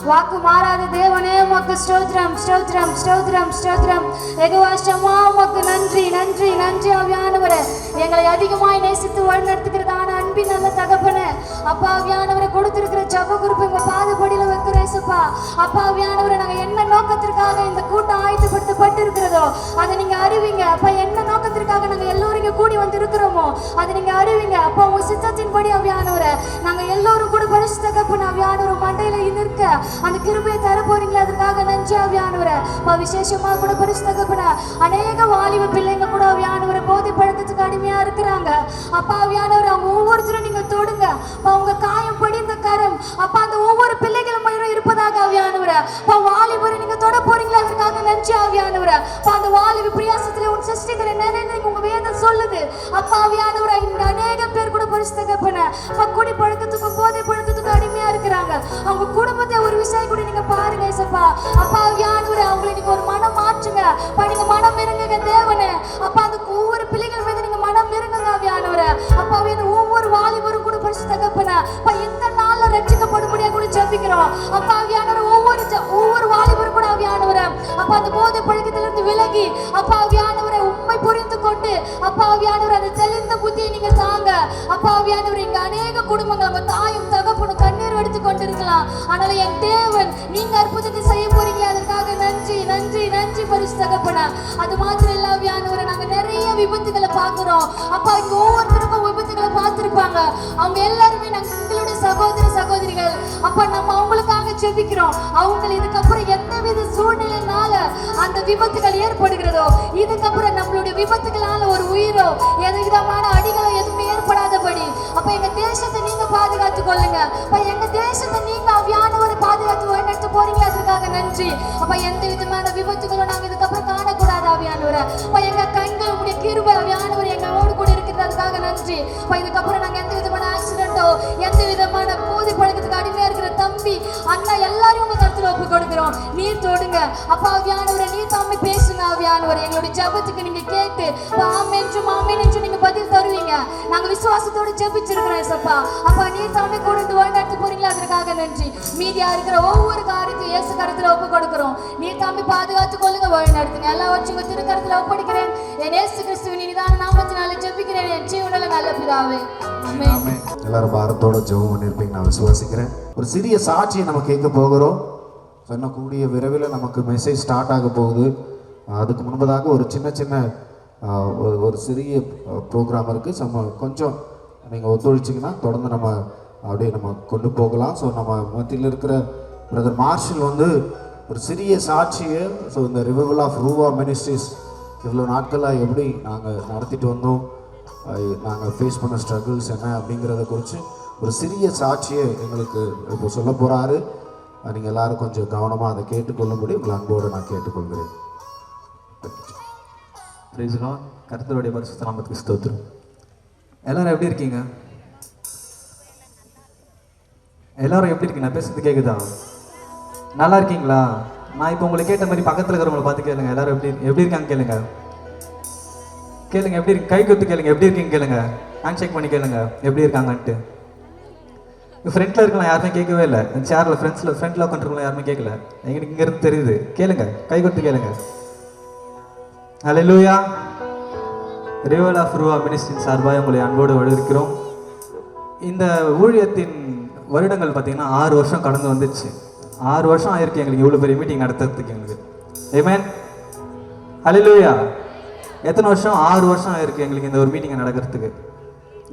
வாக்கு மாறாத தேவனே உமக்கு ஸ்தோத்திரம் ஸ்தோத்திரம் ஸ்தோத்திரம் ஸ்தோத்திரம். எகுவாஷ்டமா உமக்கு நன்றி நன்றி நன்றி ஆவியானவரே. எங்களை அதிகமாய் நேசித்து வழிநடத்துகிறதான அன்பின் நல்ல தகப்பனே, அப்பா ஆவியானவரை கொடுத்திருக்கிற ஜப குறிப்பு எங்க பாதப்படியில வைக்கிறேன் ஏசப்பா. அப்பா ஆவியானவரை நாங்க என்ன நோக்கத்திற்காக இந்த கூட்டம் ஆயத்தப்படுத்தப்பட்டு இருக்கிறதோ அதை நீங்க அறிவிங்க. அப்பா என்ன நோக்கத்திற்காக நாங்க எல்லோரும் இங்க கூடி வந்து இருக்கிறோமோ அதை நீங்க அறிவிங்க. அப்பா உங்க சித்தத்தின்படி ஆவியானவரை நாங்க எல்லோரும் கூட பரிசு தகப்பன் ஆவியானவர் மண்டையில நிற்க அந்த கிருபையை தர போறீங்களா, அதற்காக நன்றி ஆவியானவரை. விசேஷமா கூட பரிசு தகப்பன அநேக வாலிப பிள்ளைங்க கூட ஆவியானவரை போதை பழக்கத்துக்கு அடிமையா இருக்கிறாங்க. அப்பா ஆவியானவர் அவங்க ஒவ்வொருத்தரும் நீங்க தொடுங்க. அவங்க காயம் படிந்த கரம் அப்பா அந்த ஒவ்வொரு பிள்ளைகளும் இருப்பதாக ஆவியானவரை. வாலிபரை நீங்க தொட போறீங்களா, அதற்காக நன்றி ஆவியானவரை. அந்த வாலிப பிரியாசத்துல உன் சிருஷ்டிக்கிற நினைவு உங்க வேதம் சொல்லுது. அப்பா ஆவியானவரை இந்த அநேக பேர் கூட பரிசு தகப்பன குடி பழக்கத்துக்கும் போதை பழக்கத்துக்கும் அடிமையா இருக்கிறாங்க. அவங்க குடும்பத்தை ஒரு விஷயம் கூட நீங்க பாருங்க ஏசப்பா. அப்பா ஆவியானவரை அவங்களை நீங்க ஒரு மனம் மாற்றுங்க. நீங்க மனம் இருங்க தேவனே. அப்பா அந்த ஒவ்வொரு பிள்ளைகள் மீது நீங்க மனம் இருங்க ஆவியானவரை. அப்பா ஒவ்வொரு வாலிபரும் கூட பரிசு தகப்பன இந்த நாள்ல ரட்சிக்கப்படும்படியா கூட ஜெபிக்கிறோம். அப்பா ஆவியானவரை ஒவ்வொரு வாலிபரும் கூட ஆவியானவரை அப்பா அந்த போதை பழக்கத்திலிருந்து விலகி அப்பா ஆவியானவரை உண்மை புரிந்து கொண்டு அப்பா ஆவியானவரை அந்த தெளிந்த புத்தியை நீங்க தாங்க. அப்பா ஆவியானவரை இங்க அநேக குடும்பங்கள் அவங்க தாயும் தகப்பனும் கண்ணீர் எடுத்து கொண்டிருக்கலாம். ஆனால் என் தேவன் நீங்க அற்புதத்தை செய்ய போறீங்களே, அதற்காக நன்றி நன்றி நன்றி பரிசு தகப்பன. அது மாத்திரம் இல்ல ஆவியானவரை நாங்க நிறைய விபத்துகளை பார்க்கிறோம். அப்பா இங்க ஒவ்வொருத்தருக்கும் விபத்துகளை பார்த்திருப்பாங்க. அவங்க எல்லாருமே எங்களுடைய சகோதர சகோதரிகள். அப்பா நம்ம அவங்களுக்காக ஜெபிக்கிறோம். அவங்க இதுக்கப்புறம் எந்தவித சூழ்நிலையினால அந்த விபத்துகள் ஏற்படுகிறதோ இதுக்கப்புறம் நம்மளுடைய விபத்துகளால ஒரு உயிரோ எந்த விதமான அடிகளோ எதுவுமே ஏற்படாதபடி அப்ப எங்க தேசத்தை நீங்க பாதுகாத்து கொள்ளுங்க. அப்ப எங்க தேசத்தை நீங்க ஆவியானவரை பாதுகாத்து வழிநடத்த போறீங்க, அதற்காக நன்றி. அப்ப எந்த விதமான விபத்துகளும் நாங்க இதுக்கப்புறம் காணக்கூடாது ஆவியானவரை. அப்ப எங்க கண்கள் உங்களுடைய கிருபை ஆவியானவர் எங்களோடு கூட இருக்கிறதுக்காக நன்றி. அப்ப இதுக்கப்புறம் நாங்க எந்த விதமான ஆக்சிடென்ட்டோ எந்த விதமான போதை பழக்கத்துக்கு அடிமையா இருக்கிற தம்பி அண்ணா எல்லாரையும் உங்க கருத்துல ஒப்பு கொடுக்கிறோம். நீர் தொடுங்க அப்பா ஆவியானவரை. நீர் தாமே பேசுங்க ஆவியானவரை. எங்களுடைய ஜெபத்துக்கு நீங்க கேட்டு ஆமென்றும் ஆமென் என்று நீங்க பதில் தருவீங்க. நாங்க விசுவாசத்தோடு ஜெபிச்சிருக்கிறோம் ஏசப்பா. அப்பா நீர் தாமே கூட வழிநடத்த போறீங்களா, அதற்காக நன்றி. மீதியா இருக்கிற ஒவ்வொரு காரியத்தையும் இயேசு கருத்துல ஒப்பு கொடுக்கிறோம். நீர் தாமே பாதுகாத்து கொள்ளுங்க, வழிநடத்துங்க. எல்லாவற்றையும் உங்க திருக்கரத்துல ஒப்படைக்கிறேன். என் இயேசு கிறிஸ்துவின் இனிதான நாமத்தினால ஜெபிக்கிறேன் என் ஜீவனுள்ள நல்ல பிதாவே, ஆமென். எல்லாரும் பாரத்தோட ஜெபம் பண்ணியிருப்பீங்க நான் விசுவாசிக்கிறேன். ஒரு சிறிய சாட்சியை நம்ம கேட்க போகிறோம். சொன்னக்கூடிய விரைவில் நமக்கு மெசேஜ் ஸ்டார்ட் ஆக போகுது. அதுக்கு முன்பதாக ஒரு சின்ன ஒரு சிறிய ப்ரோக்ராம் இருக்குது. கொஞ்சம் நீங்கள் ஒத்துழைச்சிங்கன்னா தொடர்ந்து நம்ம அப்படியே நம்ம கொண்டு போகலாம். ஸோ நம்ம மத்தியில் இருக்கிற பிரதர் மார்ஷல் வந்து ஒரு சிறிய சாட்சியை இந்த ரிவைவல் ஆஃப் ரூவா மினிஸ்ட்ரிஸ் இவ்வளோ நாட்களாக எப்படி நாங்கள் நடத்திட்டு வந்தோம், நாங்கள் ஃபேஸ் பண்ண ஸ்ட்ரகிள்ஸ் என்ன அப்படிங்கிறத குறித்து ஒரு சிறிய சாட்சியை எங்களுக்கு இப்போ சொல்ல போகிறாரு. நீங்கள் எல்லாரும் கொஞ்சம் கவனமாக அதை கேட்டுக்கொள்ளும்படி உங்கள் அன்போடு நான் கேட்டுக்கொள்கிறேன். கர்த்தருடைய பரிசுத்த நாமத்துக்கு ஸ்தோத்திரம். எல்லாரும் எப்படி இருக்கீங்க? எல்லாரும் எப்படி இருக்கீங்க? நான் பேசுறது கேட்குதா? நல்லா இருக்கீங்களா? நான் இப்போ உங்களை கேட்ட மாதிரி பக்கத்தில் இருக்கிறவங்களை பார்த்து கேளுங்க. எல்லாரும் எப்படி இருக்காங்க கேளுங்க. எப்படி இருக்கு? கை கொடுத்து கேளுங்க. எப்படி இருக்கீங்க கேளுங்க. ஹேண்ட் ஷேக் பண்ணி கேளுங்க எப்படி இருக்காங்கன்ட்டு. ஃப்ரெண்ட்ல இருக்கலாம் யாருமே கேட்கவே இல்லை. சேரில் ஃப்ரெண்ட்ல உட்காந்துருக்கலாம் யாருமே கேட்கல. எங்களுக்கு இங்கேருந்து தெரியுது. கேளுங்க, கை கொடுத்து கேளுங்க. ஹல்லேலூயா. ரிவைவல் ஆஃப் ரூவா மினிஸ்ட்ரியின் சார்பாக உங்களை அன்போடு வரவேற்கிறோம். இந்த ஊழியத்தின் வருடங்கள் பார்த்தீங்கன்னா 6 வருஷம் கடந்து வந்துச்சு. 6 வருஷம் ஆயிருக்கு எங்களுக்கு இவ்வளோ பெரிய மீட்டிங் நடத்துறதுக்கு எங்களுக்கு. ஆமென். ஹல்லேலூயா. எத்தனை வருஷம்? 6 வருஷம் ஆயிருக்கு எங்களுக்கு இந்த ஒரு மீட்டிங்கை நடக்கிறதுக்கு.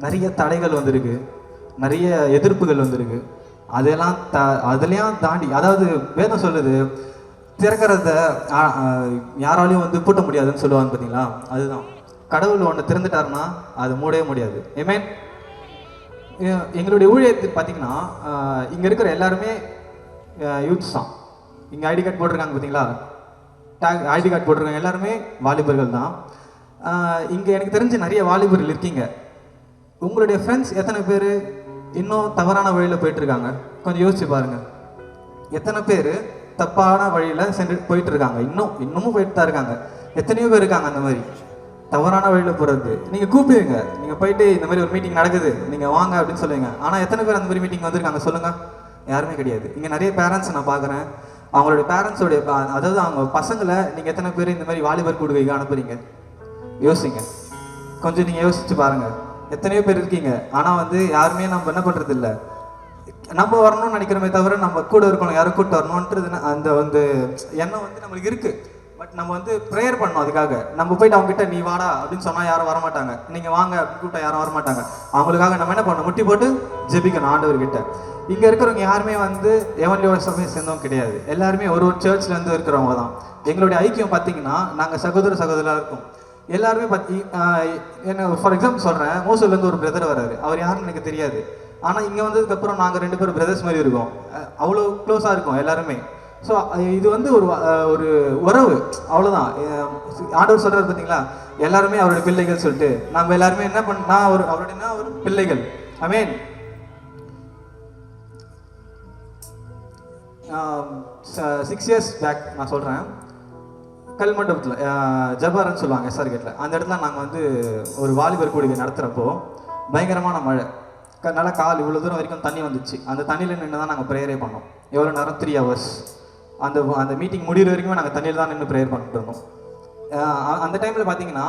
நிறைய தடைகள் வந்திருக்கு, நிறைய எதிர்ப்புகள் வந்திருக்கு. அதெல்லாம் தாண்டி, அதாவது வேதம் சொல்லுது திறக்கிறத யாராலையும் வந்து பூட்ட முடியாதுன்னு சொல்லுவாங்க பார்த்தீங்களா. அதுதான் கடவுள் ஒன்று திறந்துட்டாருன்னா அது மூடவே முடியாது. ஆமென். எங்களுடைய ஊழியத்துக்கு பார்த்தீங்கன்னா இங்கே இருக்கிற எல்லாருமே யூத்ஸ் தான். இங்கே ஐடி கார்டு போட்டிருக்காங்க பார்த்தீங்களா, ஐடி கார்டு போட்டிருக்காங்க எல்லாருமே வாலிபர்கள் தான். இங்கே எனக்கு தெரிஞ்சு நிறைய வாலிபர்கள் இருக்கீங்க. உங்களுடைய ஃப்ரெண்ட்ஸ் எத்தனை பேர் இன்னும் தவறான வழியில் போயிட்டுருக்காங்க? கொஞ்சம் யோசிச்சு பாருங்கள். எத்தனை பேர் தப்பான வழியில் சென்று போயிட்டு இருக்காங்க? இன்னமும் போயிட்டு தான் இருக்காங்க. எத்தனையோ பேர் இருக்காங்க அந்த மாதிரி தவறான வழியில் போகிறது. நீங்கள் கூப்பிடுவீங்க, நீங்கள் போயிட்டு இந்த மாதிரி ஒரு மீட்டிங் நடக்குது நீங்கள் வாங்க அப்படின்னு சொல்லுவீங்க. ஆனால் எத்தனை பேர் அந்த மாதிரி மீட்டிங் வந்திருக்காங்க சொல்லுங்கள்? யாருமே கிடையாது. இங்கே நிறைய பேரண்ட்ஸ் நான் பார்க்குறேன், அவங்களுடைய பேரண்ட்ஸோடைய அதாவது அவங்க பசங்களை நீங்கள் எத்தனை பேர் இந்த மாதிரி வாலிபர் கூடுகைக்கு அனுப்புறீங்க? யோசிங்க, கொஞ்சம் நீங்கள் யோசிச்சு பாருங்கள். எத்தனையோ பேர் இருக்கீங்க, ஆனால் வந்து யாருமே நம்ம என்ன பண்ணுறது இல்லை, நம்ம வரணும்னு நினைக்கிறோமே தவிர நம்ம கூட இருக்கணும், யாரும் கூப்பிட்டு வரணுன்றது அந்த வந்து எண்ணம் வந்து நம்மளுக்கு இருக்குது. பட் நம்ம வந்து ப்ரேயர் பண்ணணும் அதுக்காக. நம்ம போயிட்டு அவங்க கிட்ட நீ வாடா அப்படின்னு சொன்னால் யாரும் வரமாட்டாங்க, நீங்கள் வாங்க அப்படின்னு கூப்பிட்டா யாரும் வரமாட்டாங்க. அவங்களுக்காக நம்ம என்ன பண்ணணும், முட்டி போட்டு ஜெபிக்கணும் ஆண்டவர்கிட்ட. இங்கே இருக்கிறவங்க யாருமே வந்து எவன்லியோட சபையை சேர்ந்தவங்க கிடையாது, எல்லாருமே ஒரு ஒரு சர்ச்லேருந்து இருக்கிறவங்க தான். எங்களுடைய ஐக்கியம் பார்த்தீங்கன்னா நாங்கள் சகோதரராக இருக்கோம். எல்லாருமே என்ன ஃபார் எக்ஸாம்பிள் சொல்கிறேன், மோசூர்லேருந்து ஒரு பிரதர் வர்றாரு, அவர் யாருன்னு எனக்கு தெரியாது. ஆனால் இங்கே வந்ததுக்கப்புறம் நாங்கள் 2 பேரும் பிரதர்ஸ் மாதிரி இருக்கோம், அவ்வளோ க்ளோஸாக இருக்கோம் எல்லாருமே. ஸோ இது வந்து ஒரு உறவு, அவ்வளோதான். ஆண்டவர் சொல்கிறார் பார்த்தீங்களா, எல்லாருமே அவருடைய பிள்ளைகள் சொல்லிட்டு. நம்ம எல்லாருமே என்ன பண்ணா அவருடைய ஒரு பிள்ளைகள். ஐ மீன் 6 years பேக் நான் சொல்கிறேன், கல்மண்டபத்தில் ஜபாரன்னு சொல்லுவாங்க எஸ்ஆர் கேட்டில், அந்த இடத்துல நாங்கள் வந்து ஒரு வாலிபர் கூடிகை நடத்துகிறப்போ பயங்கரமான மழை, நல்லா கால் இவ்வளோ தூரம் வரைக்கும் தண்ணி வந்துச்சு. அந்த தண்ணியில் நின்று தான் நாங்கள் ப்ரேயரே பண்ணோம். எவ்வளோ நேரம்? 3 hours. அந்த மீட்டிங் முடிகிற வரைக்குமே நாங்கள் தண்ணியில் தான் நின்று ப்ரேயர் பண்ணிட்டு இருந்தோம். அந்த டைமில் பார்த்தீங்கன்னா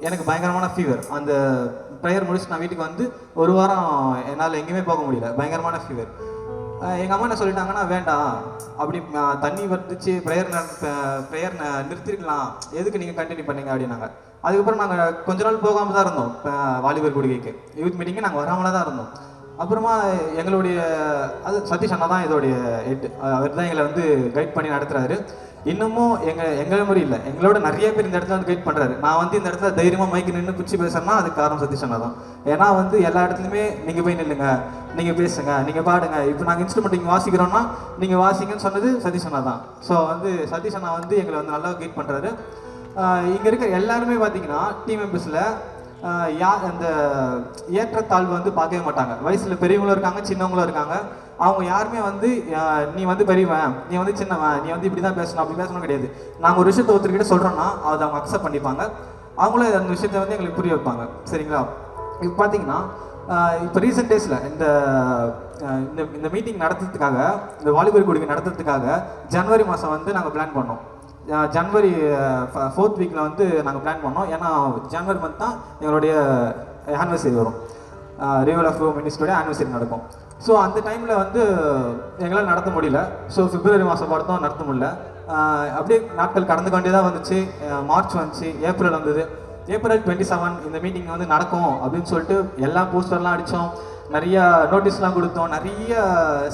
எனக்கு பயங்கரமான ஃபீவர். அந்த ப்ரேயர் முடிச்சு நான் வீட்டுக்கு வந்து 1 வாரம் என்னால் எங்கேயுமே போக முடியல, பயங்கரமான ஃபீவர். எங்கள் அம்மா என்ன சொல்லிட்டாங்கன்னா, வேண்டாம் அப்படி தண்ணி வந்துச்சு, ப்ரேயர் நிறுத்திருக்கலாம், எதுக்கு நீங்கள் கண்டினியூ பண்ணீங்க அப்படின்னாங்க. அதுக்கப்புறம் நாங்கள் கொஞ்ச நாள் போகாமல் தான் இருந்தோம், வாலிபர் கூடுகைக்கு யூத் மீட்டிங்கு நாங்கள் வராமல தான் இருந்தோம். அப்புறமா எங்களுடைய சதீஷ் அண்ணா தான் இதோடைய அவர் தான் எங்களை வந்து கைட் பண்ணி நடத்துகிறாரு. இன்னமும் எங்களை மாதிரி இல்லை, எங்களோட நிறைய பேர் இந்த இடத்துல வந்து கைட் பண்ணுறாரு. நான் வந்து இந்த இடத்துல தைரியமாக மைக்கு நின்று குச்சி பேசுறேன்னா அதுக்கு காரணம் சதீஷ் அண்ணா தான். ஏன்னா வந்து எல்லா இடத்துலையுமே நீங்கள் போய் நில்லுங்க, நீங்கள் பேசுங்க, நீங்கள் பாடுங்க, இப்போ நாங்கள் இன்ஸ்ட்ருமெண்ட் இங்கே வாசிக்கிறோன்னா நீங்கள் வாசிங்கன்னு சொன்னது சதீஷ் அண்ணா தான். ஸோ வந்து சதீஷ் அண்ணா வந்து எங்களை வந்து நல்லா கைட் பண்ணுறாரு. இங்கே இருக்கிற எல்லாருமே பார்த்தீங்கன்னா டீம் மெம்பர்ஸில் அந்த ஏற்றத்தாழ்வு வந்து பார்க்கவே மாட்டாங்க. வயசில் பெரியவங்களும் இருக்காங்க, சின்னவங்களும் இருக்காங்க. அவங்க யாருமே வந்து நீ வந்து பெரியவன், நீ வந்து சின்னவன், நீ வந்து இப்படி தான் பேசணும் அப்படி பேசணும் கிடையாது. நாங்கள் ஒரு விஷயத்தை ஒருத்தர்கிட்ட சொல்கிறோன்னா அதை அவங்க அக்செப்ட் பண்ணிப்பாங்க, அவங்களும் அந்த விஷயத்தை வந்து எங்களுக்கு புரிய வைப்பாங்க. சரிங்களா? இப்போ பார்த்தீங்கன்னா இப்போ ரீசெண்ட் டேஸில் இந்த மீட்டிங் நடத்துறதுக்காக, இந்த வாலிபர் கூடுகை நடத்துறதுக்காக ஜனவரி மாதம் வந்து நாங்கள் பிளான் பண்ணோம். ஜனவரி 4th வீக்கில் வந்து நாங்கள் பிளான் பண்ணோம். ஏன்னா ஜனவரி மந்த் தான் எங்களுடைய ஆனிவர்சரி வரும், ரிவல் ஆஃப் மினிஸ்ட்ரியோட ஆனிவர்சரி நடக்கும். ஸோ அந்த டைமில் வந்து எங்களால் நடத்த முடியல. ஸோ பிப்ரவரி மாதம் பார்த்தோம், நடத்த முடியல. அப்படியே நாட்கள் கடந்து கொண்டே தான் வந்துச்சு. மார்ச் வந்துச்சு, ஏப்ரல் வந்தது. ஏப்ரல் 27 இந்த மீட்டிங் வந்து நடக்கும் அப்படின்னு சொல்லிட்டு எல்லா போஸ்டர்லாம் அடித்தோம், நிறைய நோட்டீஸ்லாம் கொடுத்தோம், நிறைய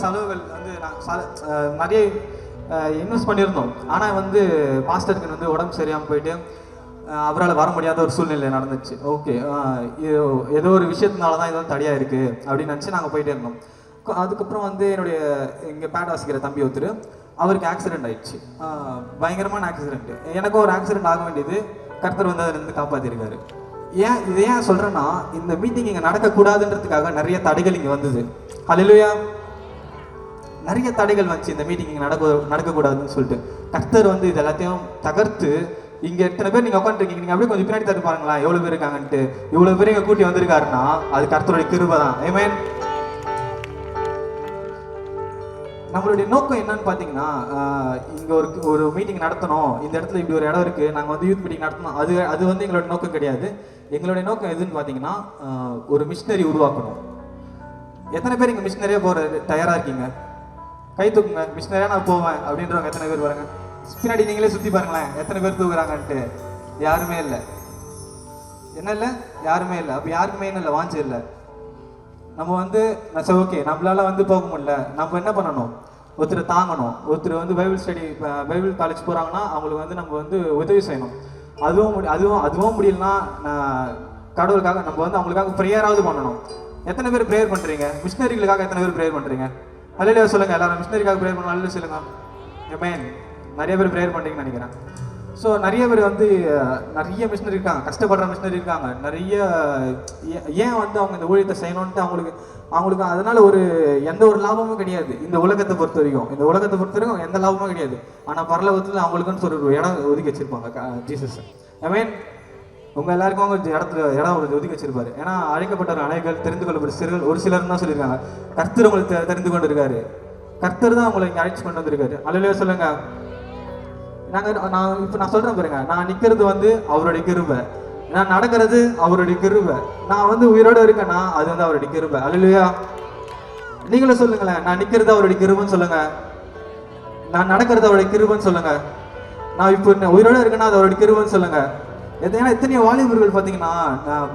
செலவுகள் வந்து நிறைய இன்வெஸ்ட் பண்ணியிருந்தோம். ஆனால் வந்து பாஸ்டருக்கு வந்து உடம்பு சரியாமல் போயிட்டு அவரால் வர முடியாத ஒரு சூழ்நிலை நடந்துச்சு. ஓகே, ஏதோ ஒரு விஷயத்தினால தான் இது வந்து தடையாக இருக்குது அப்படின்னு நினச்சி நாங்கள் போயிட்டே இருந்தோம். அதுக்கப்புறம் வந்து என்னுடைய இங்கே பேட் வாசிக்கிற தம்பி ஒருத்தர், அவருக்கு ஆக்சிடென்ட் ஆயிடுச்சு, பயங்கரமான ஆக்சிடென்ட்டு. எனக்கும் ஒரு ஆக்சிடென்ட் ஆக வேண்டியது, கர்த்தர் வந்து அதிலிருந்து காப்பாற்றிருக்காரு. இதை ஏன் சொல்கிறேன்னா, இந்த மீட்டிங் இங்கே நடக்கக்கூடாதுன்றதுக்காக நிறைய தடைகள் இங்கே வந்தது. ஹல்லேலூயா. நிறைய தடைகள் வந்துச்சு இந்த மீட்டிங் இங்கே நடக்கக்கூடாதுன்னு சொல்லிட்டு. கர்த்தர் வந்து இது எல்லாத்தையும் தகர்த்து, இங்கே எத்தனை பேர் நீங்கள் உட்காந்துருக்கீங்க, நீங்கள் அப்படியே கொஞ்சம் பின்னாடி தட்டு பாருங்களா எவ்வளோ பேர் இருக்காங்கன்ட்டு. இவ்வளோ பேர் இங்கே கூட்டி வந்திருக்காருன்னா அது கர்த்தருடைய கிருபை தான். ஆமென். நம்மளுடைய நோக்கம் என்னன்னு பார்த்தீங்கன்னா, இங்கே ஒரு மீட்டிங் நடத்தணும், இந்த இடத்துல இப்படி ஒரு இடம் இருக்குது, நாங்கள் வந்து யூத் மீட்டிங் நடத்தணும், அது வந்து எங்களோட நோக்கம் கிடையாது. எங்களுடைய நோக்கம் எதுன்னு பார்த்தீங்கன்னா, ஒரு மிஷினரி உருவாக்கணும். எத்தனை பேர் இங்கே மிஷினரியாக போகிற தயாராக இருக்கீங்க? கை தூக்குங்க. மிஷினரியாக நான் போவேன் அப்படின்றவங்க எத்தனை பேர் வராங்க? பின்னாடி நீங்களே சுற்றி பாருங்களேன், எத்தனை பேர் தூக்குறாங்கன்ட்டு. யாருமே இல்லை. என்ன இல்லை? யாருமே இல்லை. அப்போ யாருக்குமே என்ன இல்லை, வாஞ்சி இல்லை. நம்ம வந்து சரி ஓகே, நம்மளால வந்து போக முடியல, நம்ம என்ன பண்ணணும்? ஒருத்தர் தாங்கணும். ஒருத்தர் வந்து பைபிள் காலேஜ் போகிறாங்கன்னா அவங்களுக்கு வந்து நம்ம வந்து உதவி செய்யணும். அதுவும் முடியலன்னா கடவுளுக்காக நம்ம வந்து அவங்களுக்காக ப்ரேயராவது பண்ணணும். எத்தனை பேர் ப்ரேயர் பண்ணுறீங்க? மிஷினரிகளுக்காக எத்தனை பேர் ப்ரேயர் பண்ணுறீங்க? அல்லேலூயா சொல்லுங்கள். எல்லாரும் மிஷினரிக்காக ப்ரேயர் பண்ணணும். அல்லேலூயா சொல்லுங்க. ஆமென். நிறைய பேர் ப்ரேயர் பண்ணுறீங்கன்னு நினைக்கிறேன். ஸோ நிறைய பேர் வந்து நிறைய மிஷினரி இருக்காங்க, கஷ்டப்படுற மிஷினரி இருக்காங்க நிறைய. ஏன் வந்து அவங்க இந்த ஊழியத்தை செய்யணுன்ட்டு அவங்களுக்கு அதனால எந்த ஒரு லாபமும் கிடையாது. இந்த உலகத்தை பொறுத்த வரைக்கும் எந்த லாபமும் கிடையாது. ஆனால் பரலோகத்தில் அவங்களுக்குன்னு ஒரு இடம் ஒதுக்கி வச்சிருப்பாங்க ஜீசஸ். ஐ மீன் உங்கள் எல்லாருக்கும் கொஞ்சம் இடம் ஒதுக்கி வச்சிருப்பாரு. ஏன்னா அழைக்கப்பட்ட அனைவர்கள் தெரிந்து கொள்ளப்பட்ட சிறுகள் ஒரு சிலர் தான் சொல்லியிருக்காங்க. கர்த்தர் உங்களுக்கு தெரிந்து கொண்டு இருக்காரு. கர்த்தர் தான் உங்களை இங்கே அழைச்சி கொண்டு வந்திருக்காரு. அல்லையா சொல்லுங்க. நான் சொல்றேன் பாருங்க, நான் நிற்கிறது வந்து அவருடைய கிருபை, நான் நடக்கிறது அவருடைய கிருபை, நான் வந்து உயிரோட இருக்கேன்னா அது வந்து அவருடைய கிருபை. அல்லையா நீங்களும் சொல்லுங்களேன், நான் நிற்கிறது அவருடைய கிருபைன்னு சொல்லுங்க, நான் நடக்கிறது அவருடைய கிருபைன்னு சொல்லுங்க, நான் இப்போ உயிரோட இருக்கேன்னா அது அவருடைய கிருபைன்னு சொல்லுங்க. ஏன்னா எத்தனையோ வாலிபர்கள் பார்த்தீங்கன்னா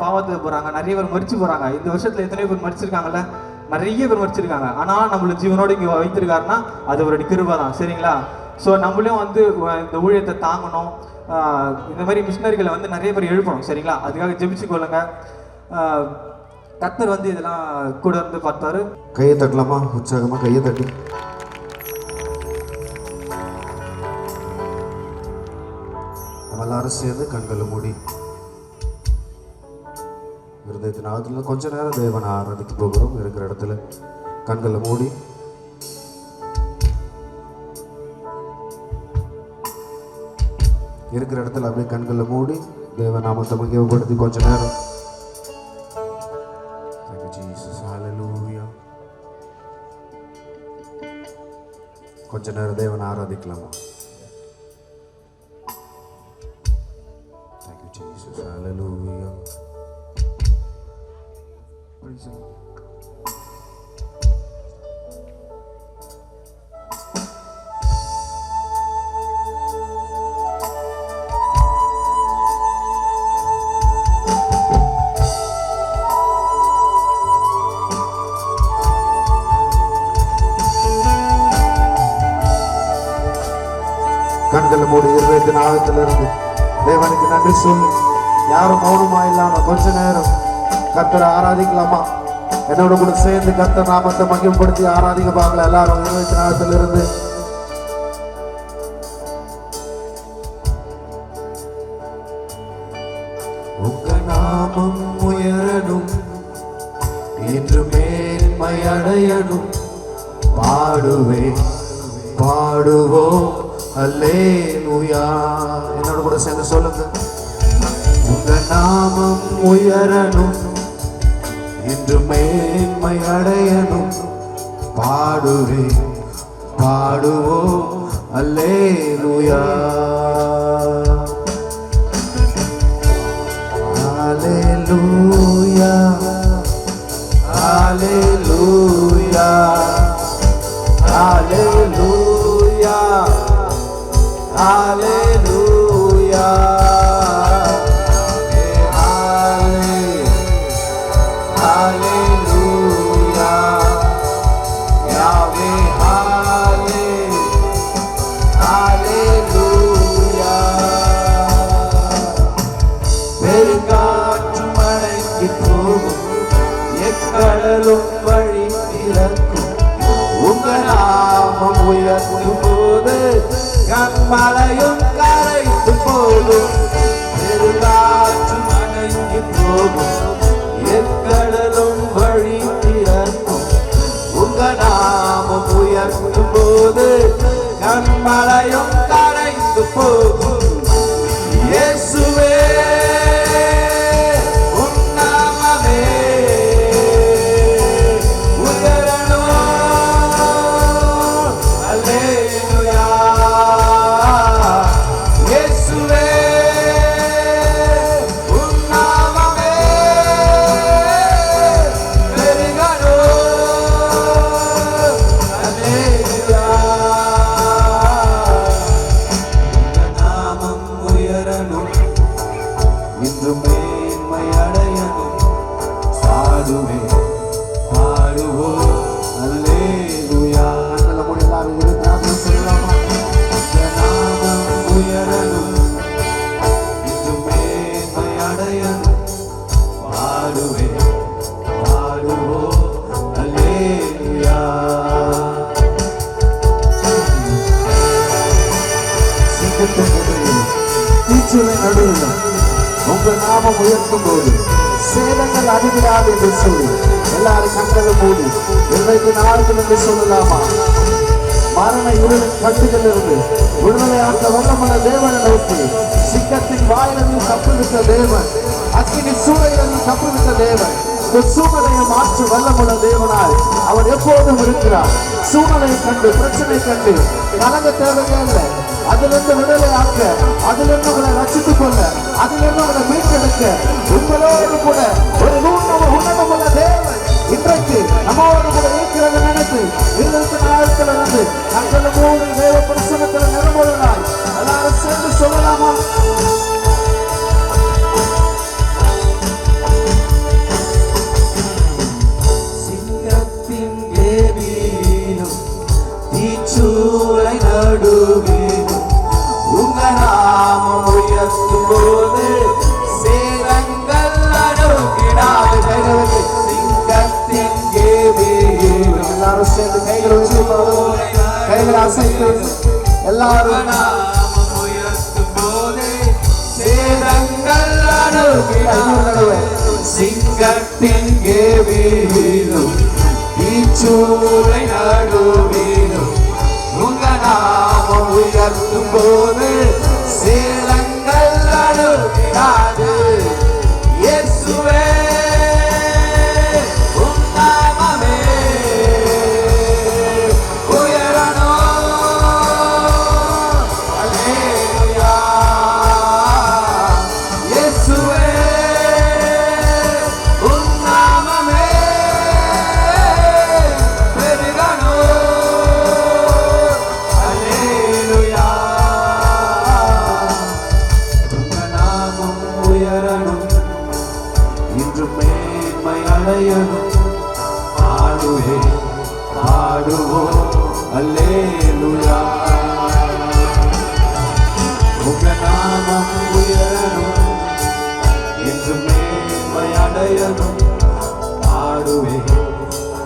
பாவத்துக்கு போகிறாங்க, நிறைய பேர் மறிச்சு போகிறாங்க. இந்த வருஷத்தில் எத்தனையோ பேர் மறிச்சிருக்காங்கல்ல, நிறைய பேர் மறிச்சிருக்காங்க. ஆனால் நம்மள ஜீவனோடு இங்கே வைத்திருக்காருன்னா அது அவருடைய கிருபை தான். சரிங்களா? ஸோ நம்மளையும் வந்து இந்த ஊழியத்தை தாங்கணும், இந்த மாதிரி மிஷினரிகளை வந்து நிறைய பேர் எழுப்பணும். சரிங்களா? அதுக்காக ஜெபிச்சு கொள்ளுங்க. கர்த்தர் வந்து இதெல்லாம் கூட இருந்து பார்த்தாரு. கையை தட்டலாமா? உற்சாகமாக கையை தட்டி நம்ம எல்லாரும் சேர்ந்து கண்களை மூடி இருந்ததின் ஆகத்துல கொஞ்ச நேரம் தேவனை ஆராதிக்க போகிறோம். இருக்கிற இடத்துல கண்களை மூடி இருக்கிற இடத்துல அப்படியே கண்களை மூடி தேவ நாமத்தை மகிமைப்படுத்தி கொஞ்ச நேரம் கொஞ்ச நேரம் தேவனை ஆராதிக்கலாமா? Thank you, Jesus. Hallelujah. Praise the Lord. கண்களை மூடி இருதயத்தின் ஆழத்திலிருந்து தேவனுக்கு நன்றி சொல்லி யாரும் மௌனமா இல்லாம கொஞ்ச நேரம் கர்த்தரை ஆராதிக்கலாமா? என்னோட கூட சேர்ந்து கர்த்தர் நாமத்தை மகிமைப்படுத்தி ஆராதிக்க பார்க்கல. எல்லாரும் இருதயத்தின் ஆழத்திலிருந்து உங்க நாமம் உயரணும், இன்று மேன்மை அடையணும், பாடுவேன் பாடுவோம் அல்லேலூயா. என்னோட கூட சேர்ந்து சொல்லுங்க. உங்க நாமம் உயரணும், இன்று மேன்மை அடையணும், பாடுவேன் பாடுவோம் அல்லேலூயா. அல்லேலூயா அல்லேலூயா அல்லேலூயா Hallelujah, Hallelujah, Yahweh, Hallelujah. பெருங்காற்று மழைக்கு போகும், எக்கடலும் வழி திறக்கும், உங்க நாமம் உயர்த்தும் போது கண்மலையும் கரைத்து போகும். பெருங்காற்று மழைக்கு போகும், எக்கடலும் வழி திறக்கும், உங்க நாமம் உயர்த்தும் போது கண்மலையும் கரைத்து போகும். இயேசுவே உம் நாமமே உயரணும். அல்லேலூயா. இயேசுவே உம் நாமமே பெருகணும். அல்லேலூயா. உங்க நாமம் உயரணும், இன்று மேன்மை அடையணும், பாடுவேன் பாடுவோம் அல்லேலூயா. நல்ல முடியலாம் இருக்கிறாங்க சொல்லலாமா? உங்க நாமம் உயரணும், இன்று மேன்மை அடையணும், பாடுவேன் பாடுவோம் அல்லேலூயா. சிங்கத்தின் குதிரையில் தீச்சுவை நடுவில் உங்க நாமம் உயர்த்தும் போது சேதங்கள் அணுகிறாது என்று சொல்லி எல்லாரும் கண்களை மூடி இன்றைக்கு நாளுக்கு என்று சொல்லலாமா? மரண இருளின் கட்டுகளிலிருந்து விடுதலையாக்க வல்லமுள்ள தேவனை நோக்கி சிங்கத்தின் வாயிலிருந்து தப்புவித்த தேவன், அக்கினி சூளையிலிருந்து தப்புவித்த தேவன், இந்த சூழ்நிலையை மாற்று வல்லமுள்ள தேவனாய் அவர் எப்போதும் இருக்கிறார். சூழ்நிலையை கண்டு, பிரச்சனை கண்டு கலங்க தேவையே இல்லை. அதிலிருந்து விடுதலை ஆக்க, அதிலிருந்து உங்களை ரசித்துக் கொள்ள, அதிலிருந்து உங்களை மீட்டெடுக்க உங்களோடு கூட ஒரு உன்னதமுள்ள தேவன் இன்றைக்கு நம்மோடு கூட இருக்கிறது நினைத்து 24 இருந்து நாங்கள் 3 தேவ பிரசன்னத்தில் நிரம்புவதாய் எல்லாரும் சேர்ந்து சொல்லலாமா? சிங்கத்தின் கேவியிலும் தீச்சூளை நடுவிலும் உங்க நாமம் உயர்த்தும் போது சேரங்கள் நடுங்கிடாது. சிங்கத்தின் கேவியிலும் எல்லாரும் சேர்ந்து கைகளை அசைத்து எல்லாரும் நாமம் உயர்த்தும் போது சேரங்கள் நடுங்கிடாது. சிங்கத்தின் கேவியிலும் தீச்சூளை நடுவிலும் உங்க நாமம் உயர்த்தும் போது சேலங்கள் நடுங்காது. இயேசுவே உம் நாமமே உயரணும். அல்லேலூயா. இயேசுவே உம் நாமமே பெருகணும். அல்லேலூயா. உங்க நாமம் உயரணும், இன்று மேன்மை அடையணும். பாடுவே பாடுவோம் அல்லேலூயா. உங்க நாமம் உயரணும், இன்று மேன்மை அடையணும். பாடுவே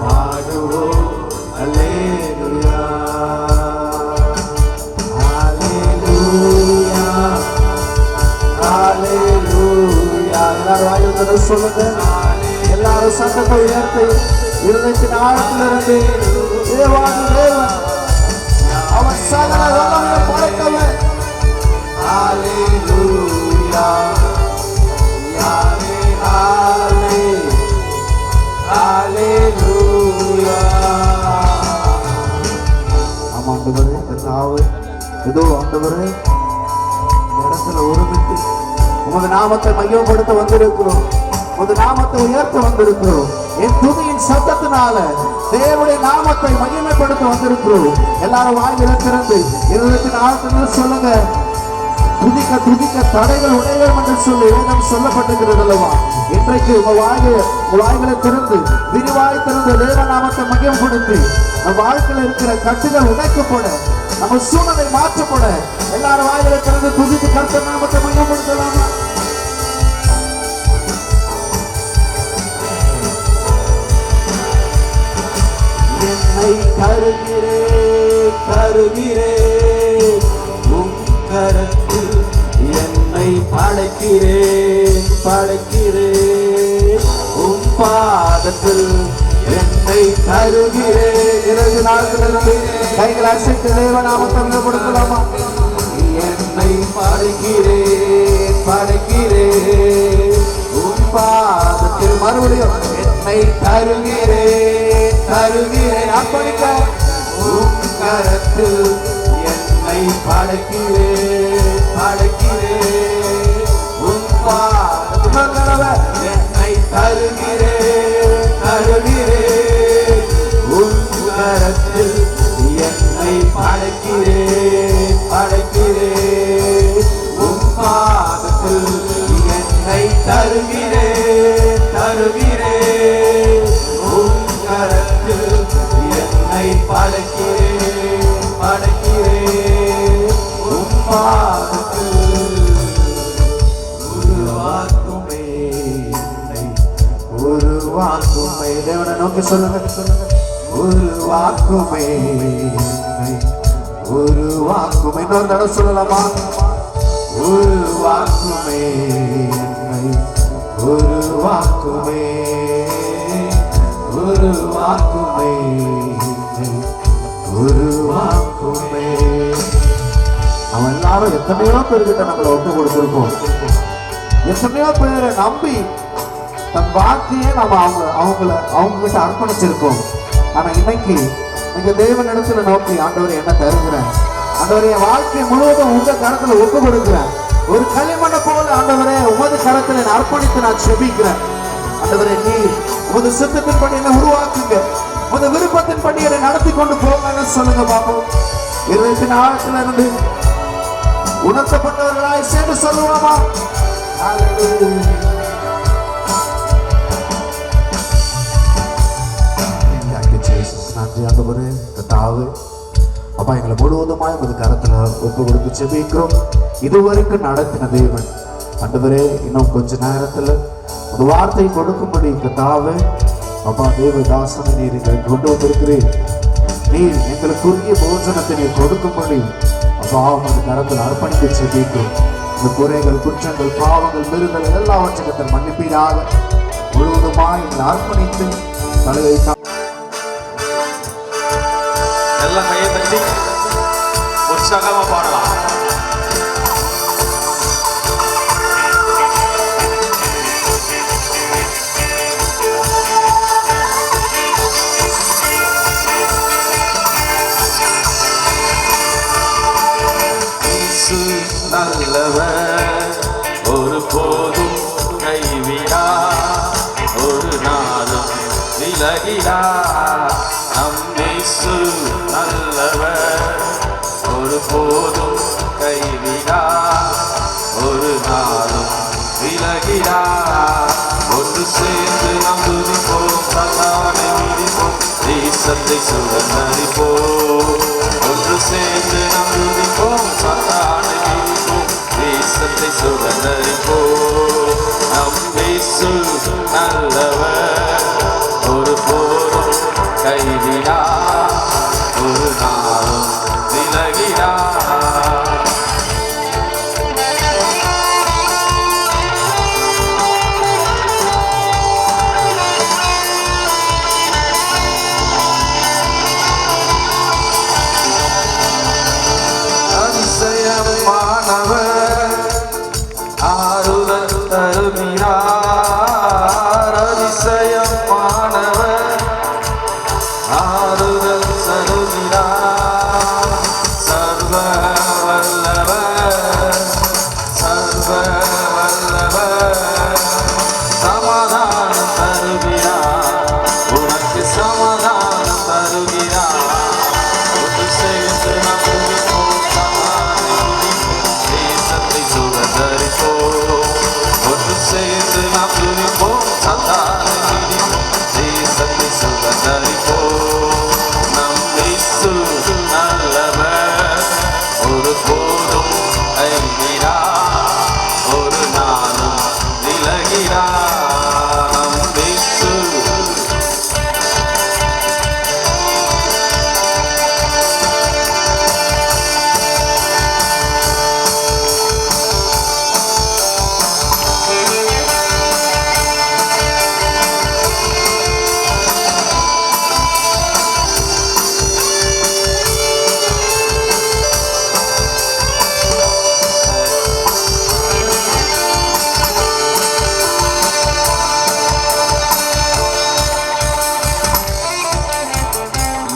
பாடுவோம் அல்லேலூயா. ஹalleluya ஹalleluya. எல்லாரும் வாயிலிருந்து சொல்லுங்க. எல்லாரும் சத்தத்தை உயர்த்தி இருதயத்தின் ஆழத்திலிருந்து தேவாதி தேவன் அவன் சகல வல்லமையை படைத்தவன். ஹalleluya யாவே ஹalலே ஹalleluya. ஆமா ஆண்டவரே, கர்த்தாவே, இதோ ஆண்டவரே இந்த இடத்துல ஒருமித்து உமது நாமத்தை மையப்படுத்த வந்திருக்கிறோம். உமது நாமத்தை உயர்த்த வந்திருக்கிறோம். என் துதியின் சத்தத்தினால தேவனுடைய நாமத்தை மகிமைப்படுத்த வந்திருக்கிறோம். எல்லாரும் வாயில திறந்து இருதயத்தின் ஆழத்திலிருந்து சொல்லுங்க. துதிக்க துதிக்க தடைகள் உடைகள் என்று சொல்லி வேதம் சொல்லப்பட்டிருக்கிறது அல்லவா? இன்றைக்கு உங்க வாய்களை திறந்து விரிவாய் திறந்து தேவ நாமத்தை மகிமைப்படுத்தி நம் வாழ்க்கையில் இருக்கிற கட்டுகள் உடைக்கப்பட, நம்ம சூழ்நிலை மாற்றப்பட எல்லாரும் வாய்களை திறந்து துதித்து கர்த்தர் நாமத்தை மகிமைப்படுத்தலாமா? என்னை கருகிறே கருகிறே உம் கரத்தில் என்னை படைக்கிறேன் படைக்கிறேன் உம் பாதத்தில் என்னை தருகிறேன். 2 நாட்களிலிருந்து கைகள் அசைத்து தேவநாமத்தை மகிமைப்படுத்தலாமா? என்னை படைக்கிறேன் படைக்கிறேன் உம் பாதத்தில் மறுபடியும் என்னை தருகிறேன் தருகிறேன். அர்ப்பணிக்க உம் கரத்தில் என்னை படைக்கிறேன் படைக்கிறேன் உம் பாதத்தில் என்னை தருகிறேன் தருகிறேன் உம் கரத்தில் என்னை படைக்கிறேன் படைக்கிறேன் உம் பாதத்தில் என்னை தருகிறேன் தருகிறேன் உம் கரத்தில் என்னை படைக்கிறேன் படைக்கிறேன் உம் பாதத்தில் உருவாக்குமே என்னை உருவாக்குமே. தேவனை நோக்கி சொல்லுங்க சொல்லுங்க. உருவாக்குமே என்னை உருவாக்குமே. இன்னொரு தடவை சொல்லலாமா? உருவாக்குமே என்னை உருவாக்குமே உருவாக்குமே என்னை உருவாக்குமே. அவன் எல்லாரும் எத்தனையோ பேர்கிட்ட நம்மளை ஒப்பு கொடுத்துருக்கோம். எத்தனையோ பேரை நம்பி தன் வார்த்தையே நம்ம அவங்க கிட்ட அர்ப்பணிச்சிருக்கோம். ஆனா இன்னைக்கு நீங்க தேவனிடத்துல நோக்கி, ஆண்டவரை என்ன தருகிறேன், ஆண்டவரே என் வாழ்க்கை முழுவதும் உங்க கரத்துல ஒப்பு கொடுக்கிறேன், ஒரு களிமண்ணை போல ஆண்டவரே உமது கரத்துல நான் அர்ப்பணித்து நான் செபிக்கிறேன். ஆண்டவரே நீர் உமது சித்தத்தின்படி என்னை உருவாக்குங்க, உமது விருப்பத்தின்படி என்னை நடத்தி கொண்டு போங்கன்னு சொல்லுங்க பாப்போம். இருதயத்தின் ஆழத்துல இருந்து உணர்த்தப்பட்டவர்களாய் சேர்ந்து சொல்லுவோமா? நன்றி ஆண்டவரே. கர்த்தாவே அப்பா, எங்களை முழுவதுமாய் உமது கரத்துல ஒப்பு கொடுத்து செபிக்கிறோம். இதுவரைக்கும் நடத்தின தேவன் ஆண்டவரே, இன்னும் கொஞ்ச நேரத்துல ஒரு வார்த்தை கொடுக்கும்படி கர்த்தாவே அப்பா தேவதாசனை நீர் எங்களுக்கு கொண்டு வந்திருக்கிறேன். நீர் எங்களுக்குரிய போஜனத்தை நீர் கொடுக்கும்படி அப்பா உமது கரத்தில் அர்ப்பணித்து செபிக்கிறோம். இந்த குறைகள், குற்றங்கள், பாவங்கள், மிருகங்கள் எல்லாவற்றையும் மன்னிப்பீராக. முழுவதுமாய் எங்களை அர்ப்பணித்து தலையை எல்லாம் கையை தட்டி உற்சாகமா பாடலாம். நல்லவர், ஒரு போதும் கைவிடா, ஒரு நாளும் விலகிடா. நம் இயேசு நல்லவர், ஒரு போதும் கைவிடா, ஒரு நாளும் விலகிடா. ஒன்று சேர்ந்து நாம் துதிப்போம், சத்தானை மிதிப்போம், தேசத்தை சுதந்தரிப்போம். ஒன்று சேர்ந்து நாம் துதிப்போம், சத்தானை மிதிப்போம், தேசத்தை சுதந்தரிப்போம். நம் இயேசு நல்லவர், ஒரு போதும் கைவிடா, ஒரு நாளும் விலகிடா. அதிசயமானவர், ஆறுதல் தருகிறார். அதிசயமானவர், ஆறுதல் தருகிறார். சர்வ வல்லவர், சர்வ வல்லவர், சமாதானம் தருகிறார். உனக்கு சமாதானம் தருகிறார். ஒன்று சேர்ந்து நாம் துதிப்போம், சமாதானம் துதிப்போம், தேசத்தை சுதந்தரிப்போம். ஒன்று சேர்ந்து நாம் துதிப்போம், சத்தானை மிதிப்போம், தேசத்தை சுதந்தரிப்போம். நம் இயேசு நல்லவர், ஒரு போதும் கைவிடா, ஒரு நாளும் விலகிடா. நம் இயேசு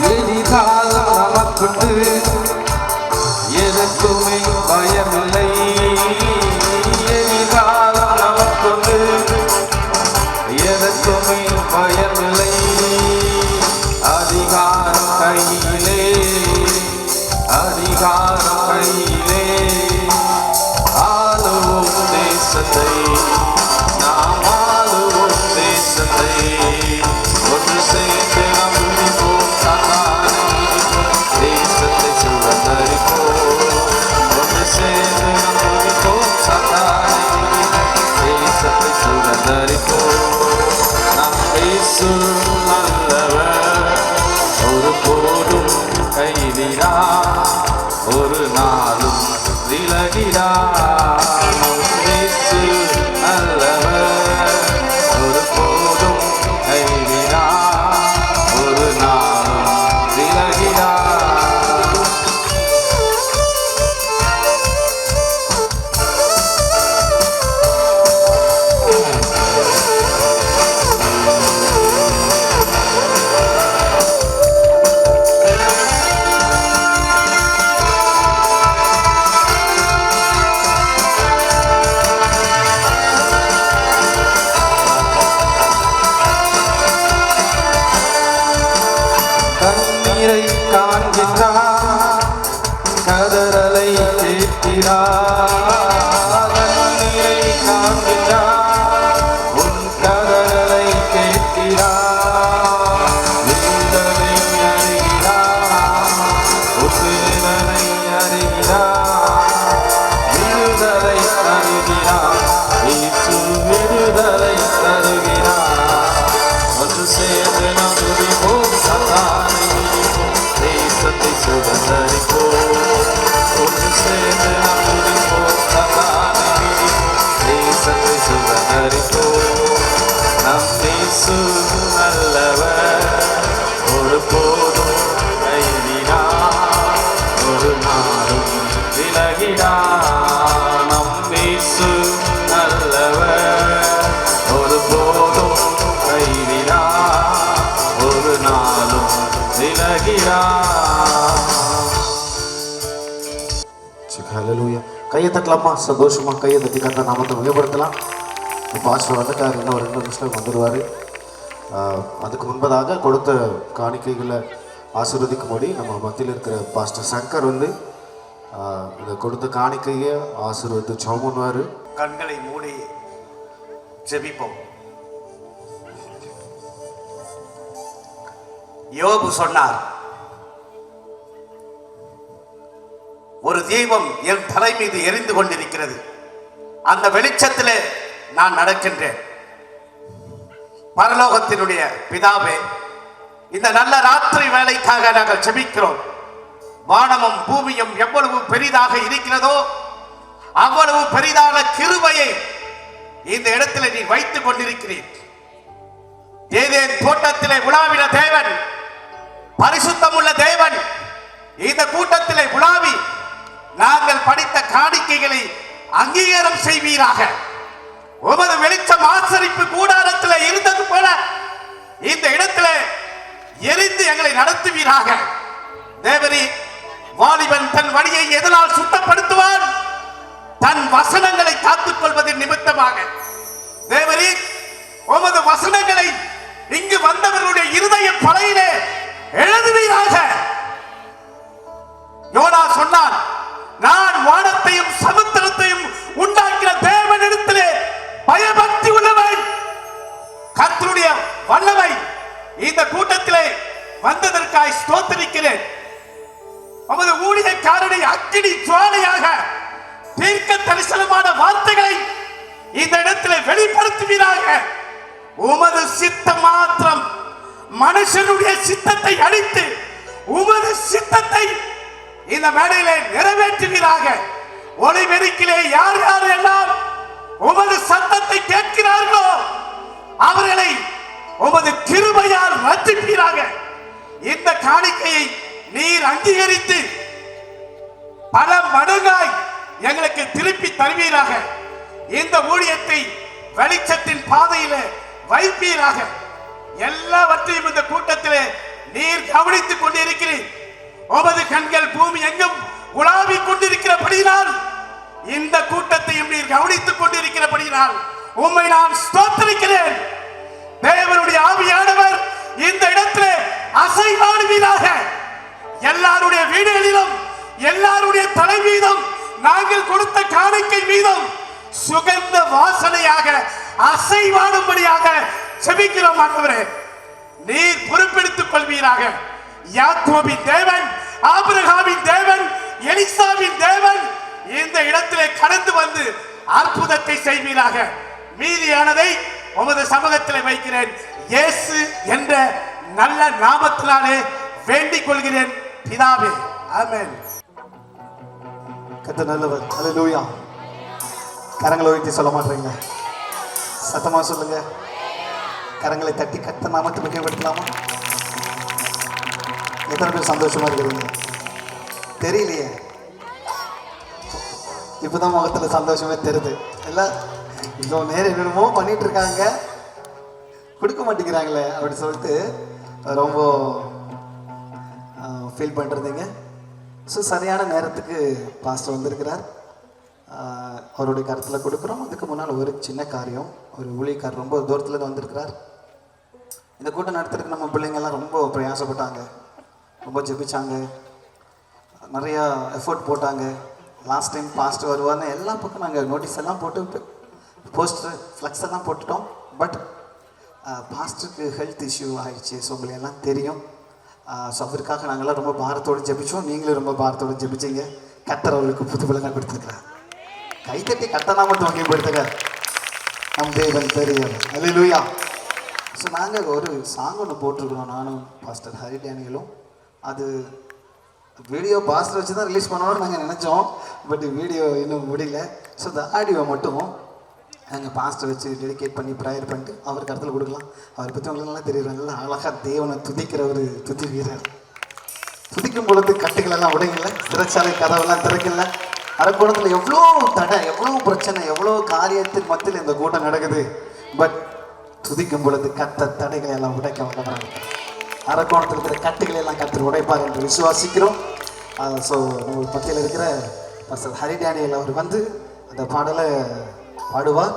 எதிர்காலம் நமக்குண்டு, எதற்குமே பயமில்லை. எதிர்காலம் நமக்குண்டு, எதற்குமே பயமில்லை. அதிகாரம் கையிலே, அதிகாரம் கையிலே, ஆளுவோம் தேசத்தை, நாம் ஆளுவோம் தேசத்தை. ஒன்று சேர்ந்து நாம் துதிப்போம், சத்தானை மிதிப்போம், தேசத்தை சுதந்தரிப்போம். ஒன்று சேர்ந்து நாம் துதிப்போம், சத்தானை மிதிப்போம், தேசத்தை சுதந்தரிப்போம். நம் இயேசு நல்லவர், ஒரு போதும் கைவிடா, ஒரு நாளும் விலகிடா. நம் இயேசு நல்லவர், ஒரு போதும் கைவிடா, ஒரு நாளும் விலகிடா. வருகிறார், கண்ணீரை காண்கிறார், உன் கதறலை கேட்கிறார், விடுதலை அறிகிறார், உன் வேதனை அறிகிறார், விடுதலை தருகிறார், இயேசு விடுதலை தருகிறார். ஒன்று சேர்ந்து நாம் துதிப்போம், சாத்தானை மிதிப்போம், தேசத்தை சுதந்தரிப்போம். ஒன்று சேர்ந்து நாம் துதிப்போம், சாத்தானை மிதிப்போம், தேசத்தை சுதந்தரிப்போம். நம் இயேசு நல்லவர், ஒருபோதும் கைவிடார், ஒரு நாளும் விலகிடார். நம் இயேசு நல்லவர், ஒருபோதும் கைவிடார், ஒரு நாளும் விலகிடார். ஹalleluya. கையை தட்டலாமா? சந்தோஷமா கையை தட்டி கத்த நாமத்தை மேம்படுத்தலாம். பாஸ்டர் வந்துட்டார், இன்னும் ஒரு 2 நிமிஷம் வந்துடுவார். அதுக்கு முன்பதாக கொடுத்த காணிக்கைகளை ஆசீர்வதிக்கும்படி நம்ம மத்தியில் இருக்கிற பாஸ்டர் சங்கர் வந்து இந்த கொடுத்த காணிக்கையை ஆசீர்வதித்து ஜெபம் பண்ணுவார். கண்களை மூடி ஜெபிப்போம். யோபு சொன்னார், ஒரு தீபம் என் தலை மீது எரிந்து கொண்டிருக்கிறது, அந்த வெளிச்சத்திலே நான் நடக்கின்றேன். பரலோகத்தினுடைய பிதாவே, இந்த நல்ல ராத்திரி வேலைக்காக நாங்கள் ஜெபிக்கிறோம். வானமும் பூமியும் எவ்வளவு பெரிதாக இருக்கிறதோ அவ்வளவு பெரிதான கிருபையை இந்த இடத்துல நீ வைத்துக் கொண்டிருக்கிறீர். ஏதேன் தோட்டத்திலே உலாவின தேவன், பரிசுத்தமுள்ள தேவன் இந்த கூட்டத்திலே உலாவி நாங்கள் படித்த காணிக்கைகளை அங்கீகாரம் செய்வீராக. உமது வெளிச்சம் ஆசரிப்பு கூடாரத்தில் இருந்தது போல இந்த இடத்துல எரிந்து எங்களை நடத்துவீராக. தேவரே, வாலிபன் தன் வழியை எதனால் சுத்தப்படுத்துவான்? தன் வசனங்களை காத்துக் கொள்வதன் நிமித்தமாக. தேவரே, உமது வசனங்களை இங்கு வந்தவர்களுடைய இருதய பலையிலே எழுதுவீராக. யோனா சொன்னான், நான் வானத்தையும் சமுத்திரத்தையும் உண்டாக்கின தேவனிடத்திலே பயபக்தி உள்ளவன். கர்த்தருடைய வல்லமை இந்த கூட்டத்திலே வந்ததற்காய் ஸ்தோத்திரிக்கிறேன். நமது ஊழியக்காரனை அக்கினி ஜுவாலையாக தீர்க்க தரிசனமான வார்த்தைகளை இந்த இடத்திலே வெளிப்படுத்துவீராக. உமது சித்தம் மாத்திரம், மனுஷனுடைய சித்தத்தை அழித்து உமது சித்தத்தை இந்த மேடையிலே நிறைவேற்றுவீராக. ஒளிபெருக்கிலே யார் யார் எல்லாம் உமது சத்தத்தை கேட்கிறார்களோ அவர்களை உமது கிருபையால் ரட்சிப்பீராக. இந்த காணிக்கையை நீர் அங்கீகரித்து பல மடங்காய் எங்களுக்கு திருப்பி தருவீராக. இந்த ஊழியத்தை வெளிச்சத்தின் பாதையிலே வைப்பீராக. எல்லாவற்றையும் இந்த கூட்டத்திலே நீர் கவனித்துக் கொண்டிருக்கிறீர். உமது கண்கள் பூமி எங்கும் உலாவிக் கொண்டிருக்கிறபடியினால் இந்த கூட்டத்தையும் நீர் கவனித்துக் கொண்டிருக்கிறபடியினால் உம்மை நான் ஸ்தோத்திரிக்கிறேன். தேவனுடைய ஆவியானவர் இந்த இடத்திலே அசைவாடுவீராக. எல்லாருடைய வீடுகளிலும் எல்லாருடைய தலை மீதும் நாங்கள் கொடுத்த காணிக்கை மீதும் சுகந்த வாசனையாக அசைவாடும்படியாக செபிக்கிறோம். ஆண்டவரே, நீர் பொறுப்பெடுத்துக் கொள்வீராக. யாக்கோபின் தேவன், ஆபிரகாமின் தேவன், எலிசாவின் தேவன் இந்த இடத்திலே கடந்து வந்து அற்புதத்தை செய்வீராக. மீதியானதை உமது சமூகத்தில் வைக்கிறேன். இயேசு என்ற நல்ல நாமத்தினாலே வேண்டிக் கொள்கிறேன் பிதாவே, ஆமென். கர்த்தர் நல்லவர். ஹல்லேலூயா. கரங்களை உயர்த்தி சொல்ல மாட்டீங்க, சத்தமா சொல்லுங்க. கரங்களை தட்டி கர்த்தர் நாமத்தை மிகைப்படுத்தலாமா? எத்தனை பேர் சந்தோஷமா இருக்கிறீங்க? தெரியலையே, இப்பதான் முகத்துல சந்தோஷமே தெரியுது. எல்லாம் இவ்வளோ நேரம் என்னென்னமோ பண்ணிட்டு இருக்காங்க, கொடுக்க மாட்டேங்கிறாங்களே அப்படின்னு சொல்லிட்டு ரொம்ப ஃபீல் பண்ணுறதுங்க. ஸோ சரியான நேரத்துக்கு பாஸ்டர் வந்திருக்கிறார். அவருடைய கருத்தில் கொடுக்குறோம். அதுக்கு முன்னால் ஒரு சின்ன காரியம். ஒரு ஊழியக்காரர் ரொம்ப தூரத்துலேருந்து வந்திருக்கிறார். இந்த கூட்டம் நடத்துறதுக்கு நம்ம பிள்ளைங்கள்லாம் ரொம்ப பிரயாசப்பட்டாங்க, ரொம்ப ஜெபிச்சாங்க, நிறையா எஃபோர்ட் போட்டாங்க. லாஸ்ட் டைம் பாஸ்ட் வருவார்னு எல்லா பக்கம் நாங்கள் நோட்டீஸ் எல்லாம் போட்டு போஸ்டர் ஃப்ளக்ஸ் எல்லாம் போட்டுட்டோம். பட் பாஸ்டருக்கு ஹெல்த் இஷ்யூ ஆகிடுச்சு. ஸோ உங்களுக்கு எல்லாம் தெரியும். ஸோ அவருக்காக நாங்கள்லாம் ரொம்ப பாரத்தோடு ஜெபிச்சோம். நீங்களும் ரொம்ப பாரத்தோடு ஜெபிச்சிங்க. கர்த்தர் அவர்களுக்கு புது பலனாக கொடுத்துருக்குறார். கைத்தட்டி கட்டணாம துவங்கப்படுத்துங்க. நம் தேவன் பெரியவர். அல்லேலூயா. ஸோ நாங்கள் ஒரு சாங் ஒன்று போட்டிருக்கிறோம், நானும் பாஸ்டர் ஹரி டேனியலும். அது வீடியோ பாஸ்டர் வச்சு தான் ரிலீஸ் பண்ணணும்னு நாங்கள் நினச்சோம். பட் வீடியோ இன்னும் முடியல. ஸோ இந்த ஆடியோ மட்டும் நாங்கள் பாஸ்டர் வச்சு டெடிகேட் பண்ணி ப்ரேயர் பண்ணிட்டு அவருக்கு இடத்துல கொடுக்கலாம். அவரை பற்றி உங்களுக்கு நல்லா தெரியுது. நல்லா அழகாக தேவனை துதிக்கிற ஒரு துதி வீரர். துதிக்கும் பொழுது கட்டுகளெல்லாம் உடையல, சிறைச்சாலை கதவெல்லாம் திறக்கல. அரக்கோணத்தில் எவ்வளோ தடை, எவ்வளோ பிரச்சனை, எவ்வளோ காரியத்தின் மத்தியில் இந்த கூட்டம் நடக்குது. பட் துதிக்கும் பொழுது கத்த தடைகளை எல்லாம் உடைக்க வந்தவராங்க. அரக்கோணத்தில் இருக்கிற கட்டுகளை எல்லாம் கத்து உடைப்பார் என்று விசுவாசிக்கிறோம். ஸோ நம்ம பத்தியில் இருக்கிற பாஸ்டர் ஹரி டேனியல் அவர் வந்து அந்த பாடலை பாடுவார்.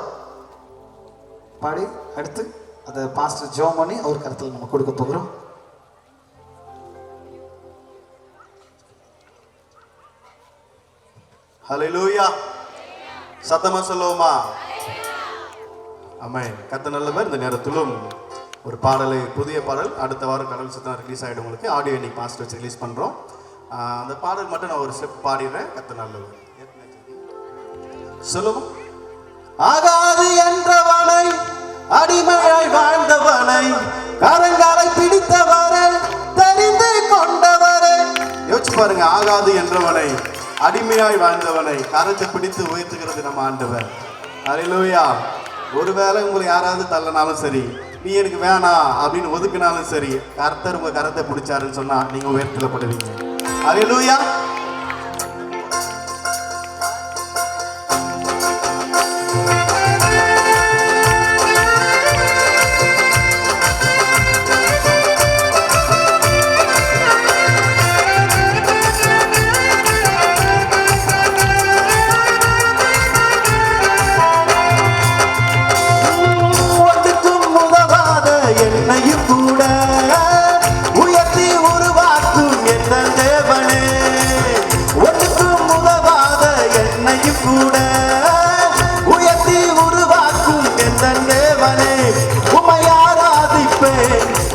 பாடி அடுத்து அதை பாஸ்டர் ஜோம் பண்ணி அவர் கருத்தில் நம்ம கொடுக்க போகிறோம். ஹல்லேலூயா. சத்தமா சொல்லுவோமா? ஆமென். கர்த்தர் நல்லவர். இந்த நேரத்திலும் ஒரு பாடலை, புதிய பாடல் அடுத்த வாரம் கடவுள் சித்தம் ரிலீஸ் ஆகிடும். உங்களுக்கு ஆடியோ இன்னைக்கு பாஸ்டர் வச்சு ரிலீஸ் பண்ணுறோம். அந்த பாடல் மட்டும் நான் ஒரு ஸ்டெப் பாடிடுறேன். கர்த்தர் நல்லவர். சொல்லுவோம். ஆகாது என்றவனை, அடிமையாய் வாழ்ந்தவனை, கரங்களை பிடித்தவரை, தெரிந்து கொண்டவரை. யோசிச்சு பாருங்க. ஆகாது என்றவனை, அடிமையாய் வாழ்ந்தவனை கரத்தை பிடித்து உயர்த்துகிறது நம்ம ஆண்டவர். அல்லேலூயா. ஒருவேளை உங்களை யாராவது தள்ளனாலும் சரி, நீ எனக்கு வேணாம் அப்படின்னு ஒதுக்கினாலும் சரி, கர்த்தர் உங்க கரத்தை பிடிச்சாருன்னு சொன்னா நீங்க உயர்த்தப்படுவீங்க. அல்லேலூயா.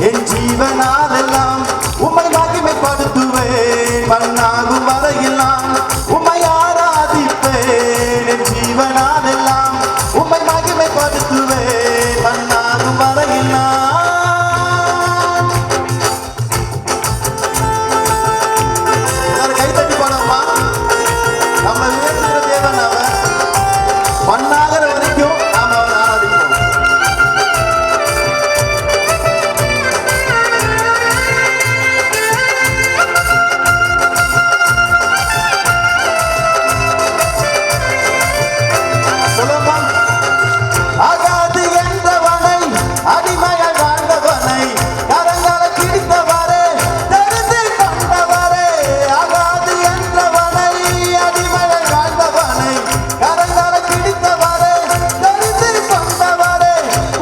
என் ஜீவனாலெல்லாம் உம்மை மகிமைப்படுத்துவேன். மண்ணாகும் வரையெல்லாம் உம்மை ஆராதிப்பேன். என் ஜீவனாலெல்லாம் உம்மை மகிமைப்படுத்துவேன். மண்ணாகும் வரையெல்லாம். கைத்தட்டி போனோம்மா. நம்ம உயர்த்துகிற தேவன் அவர். மண்ணாகிற வரைக்கும் நாம் அவரை ஆராதிப்போம். ஆகாது என்றவனை, அடிமையாய் வாழ்ந்தவனை, கரங்களை பிடித்தவரே, தெரிந்து கொண்டவரே. ஆகாது என்றவனை, அடிமையாய் வாழ்ந்தவனை, கரங்களை பிடித்தவரே, தெரிந்து கொண்டவரே.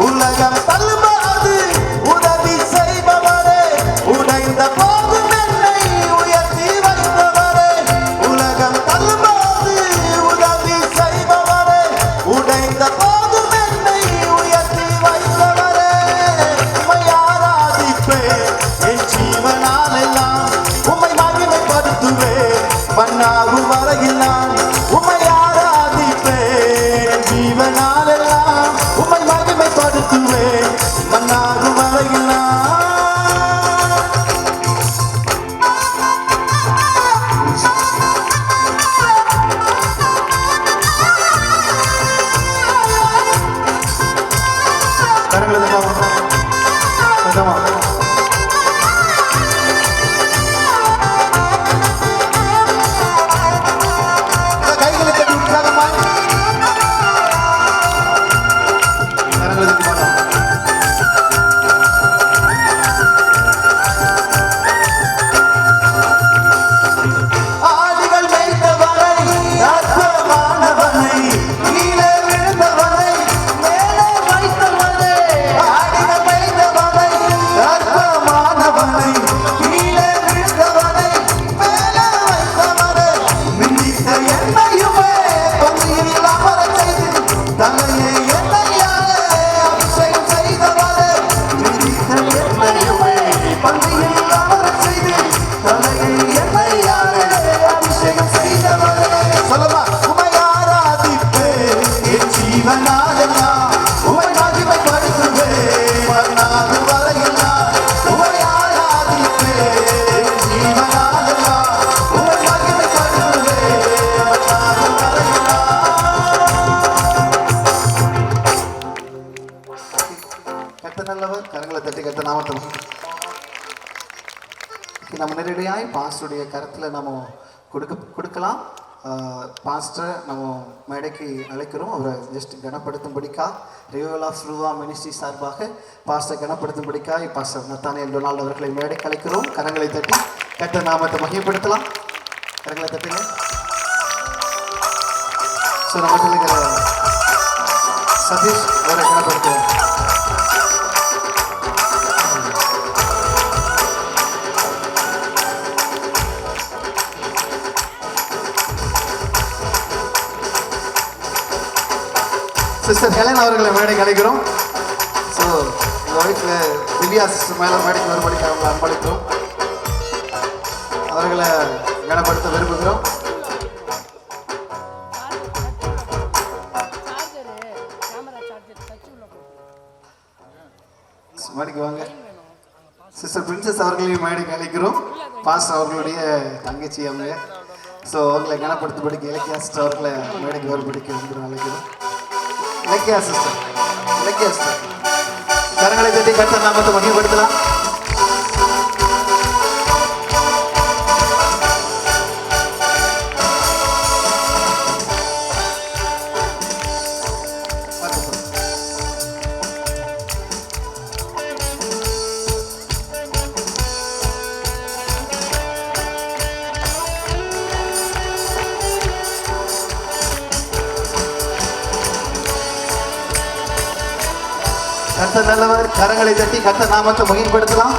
உலகம் தள்ளுமாறு உதவி செய்பவரே, உடைந்த போதும் என்னை உயர்த்தி வைத்தவரே. உலகம் தள்ளுமாறு உதவி செய்பவரே, உடைந்த போதும் என்னை உயர்த்தி வைத்தவரே. உம்மை ஆராதிப்பேன். என் ஜீவனாலெல்லாம் உம்மை மகிமைப்படுத்துவேன். மண்ணாகும் வரையெல்லாம் உம்மை ஆராதிப்பேன். என் ஜீவனாலெல்லாம் உம்மை மகிமைப்படுத்துவேன். மண்ணாகும் வரையெல்லாம். கைகளை கட்டி உற்சாகமா கரங்களை தட்டி பாடலாம். ஆடுகள் மேய்த்தவனை, அற்புதமானவனை, கீழே விழுந்தவனை மேலே வைத்தவனே. ஆடுகள் மேய்த்தவனை, நம்ம நேரடியாய் பாஸ்டருடைய கருத்தில் நம்ம கொடுக்கலாம். பாஸ்டரை நம்ம மேடைக்கு அழைக்கிறோம். அவரை ஜஸ்ட் கனப்படுத்தும்படிக்கா ரிவைவல் ஆஃப் ரூவா மினிஸ்ட்ரி சார்பாக பாஸ்டரை கனப்படுத்தும்படிக்கா பாஸ்டர் நத்தானியேல் டொனால்ட் அவர்களை மேடைக்கு அழைக்கிறோம். கரங்களை தட்டி கர்த்தர் நாமத்தை மகிமைப்படுத்தலாம். கரங்களை தட்டுங்க. ஸோ நம்ம இருக்கிற சதீஷ் அவரை கனப்படுத்துவோம். சிஸ்டர் ஹெலன் அவர்களை மேடை கிடைக்கிறோம். ஸோ எங்கள் ஒய்ஃபில் திவ்யா சிஸ்டர் மேலே மேடைக்கு வரும்படிக்கு அவங்களை அன்பளிக்கிறோம். அவர்களை கனப்படுத்த விரும்புகிறோம். மேடைக்கு வாங்க. சிஸ்டர் பிரின்சஸ் அவர்களையும் மேடைக்கு அழைக்கிறோம். பாஸ்டர் அவர்களுடைய தங்கச்சி அவங்க. ஸோ அவர்களை கனப்படுத்தும்படிக்கு இலக்கியா சிஸ்டர் அவர்களை மேடைக்கு வரும்படிக்கு அழைக்கிறோம். இலக்கியா சிஸ்டர் கரங்களை தட்டி கர்த்தர் நாமத்தை மகிமைப்படுத்தலாம். கர்த்தர் நல்லவர். கரங்களை தட்டி கர்த்தர் நாமத்தை மகிமைப்படுத்தலாம்.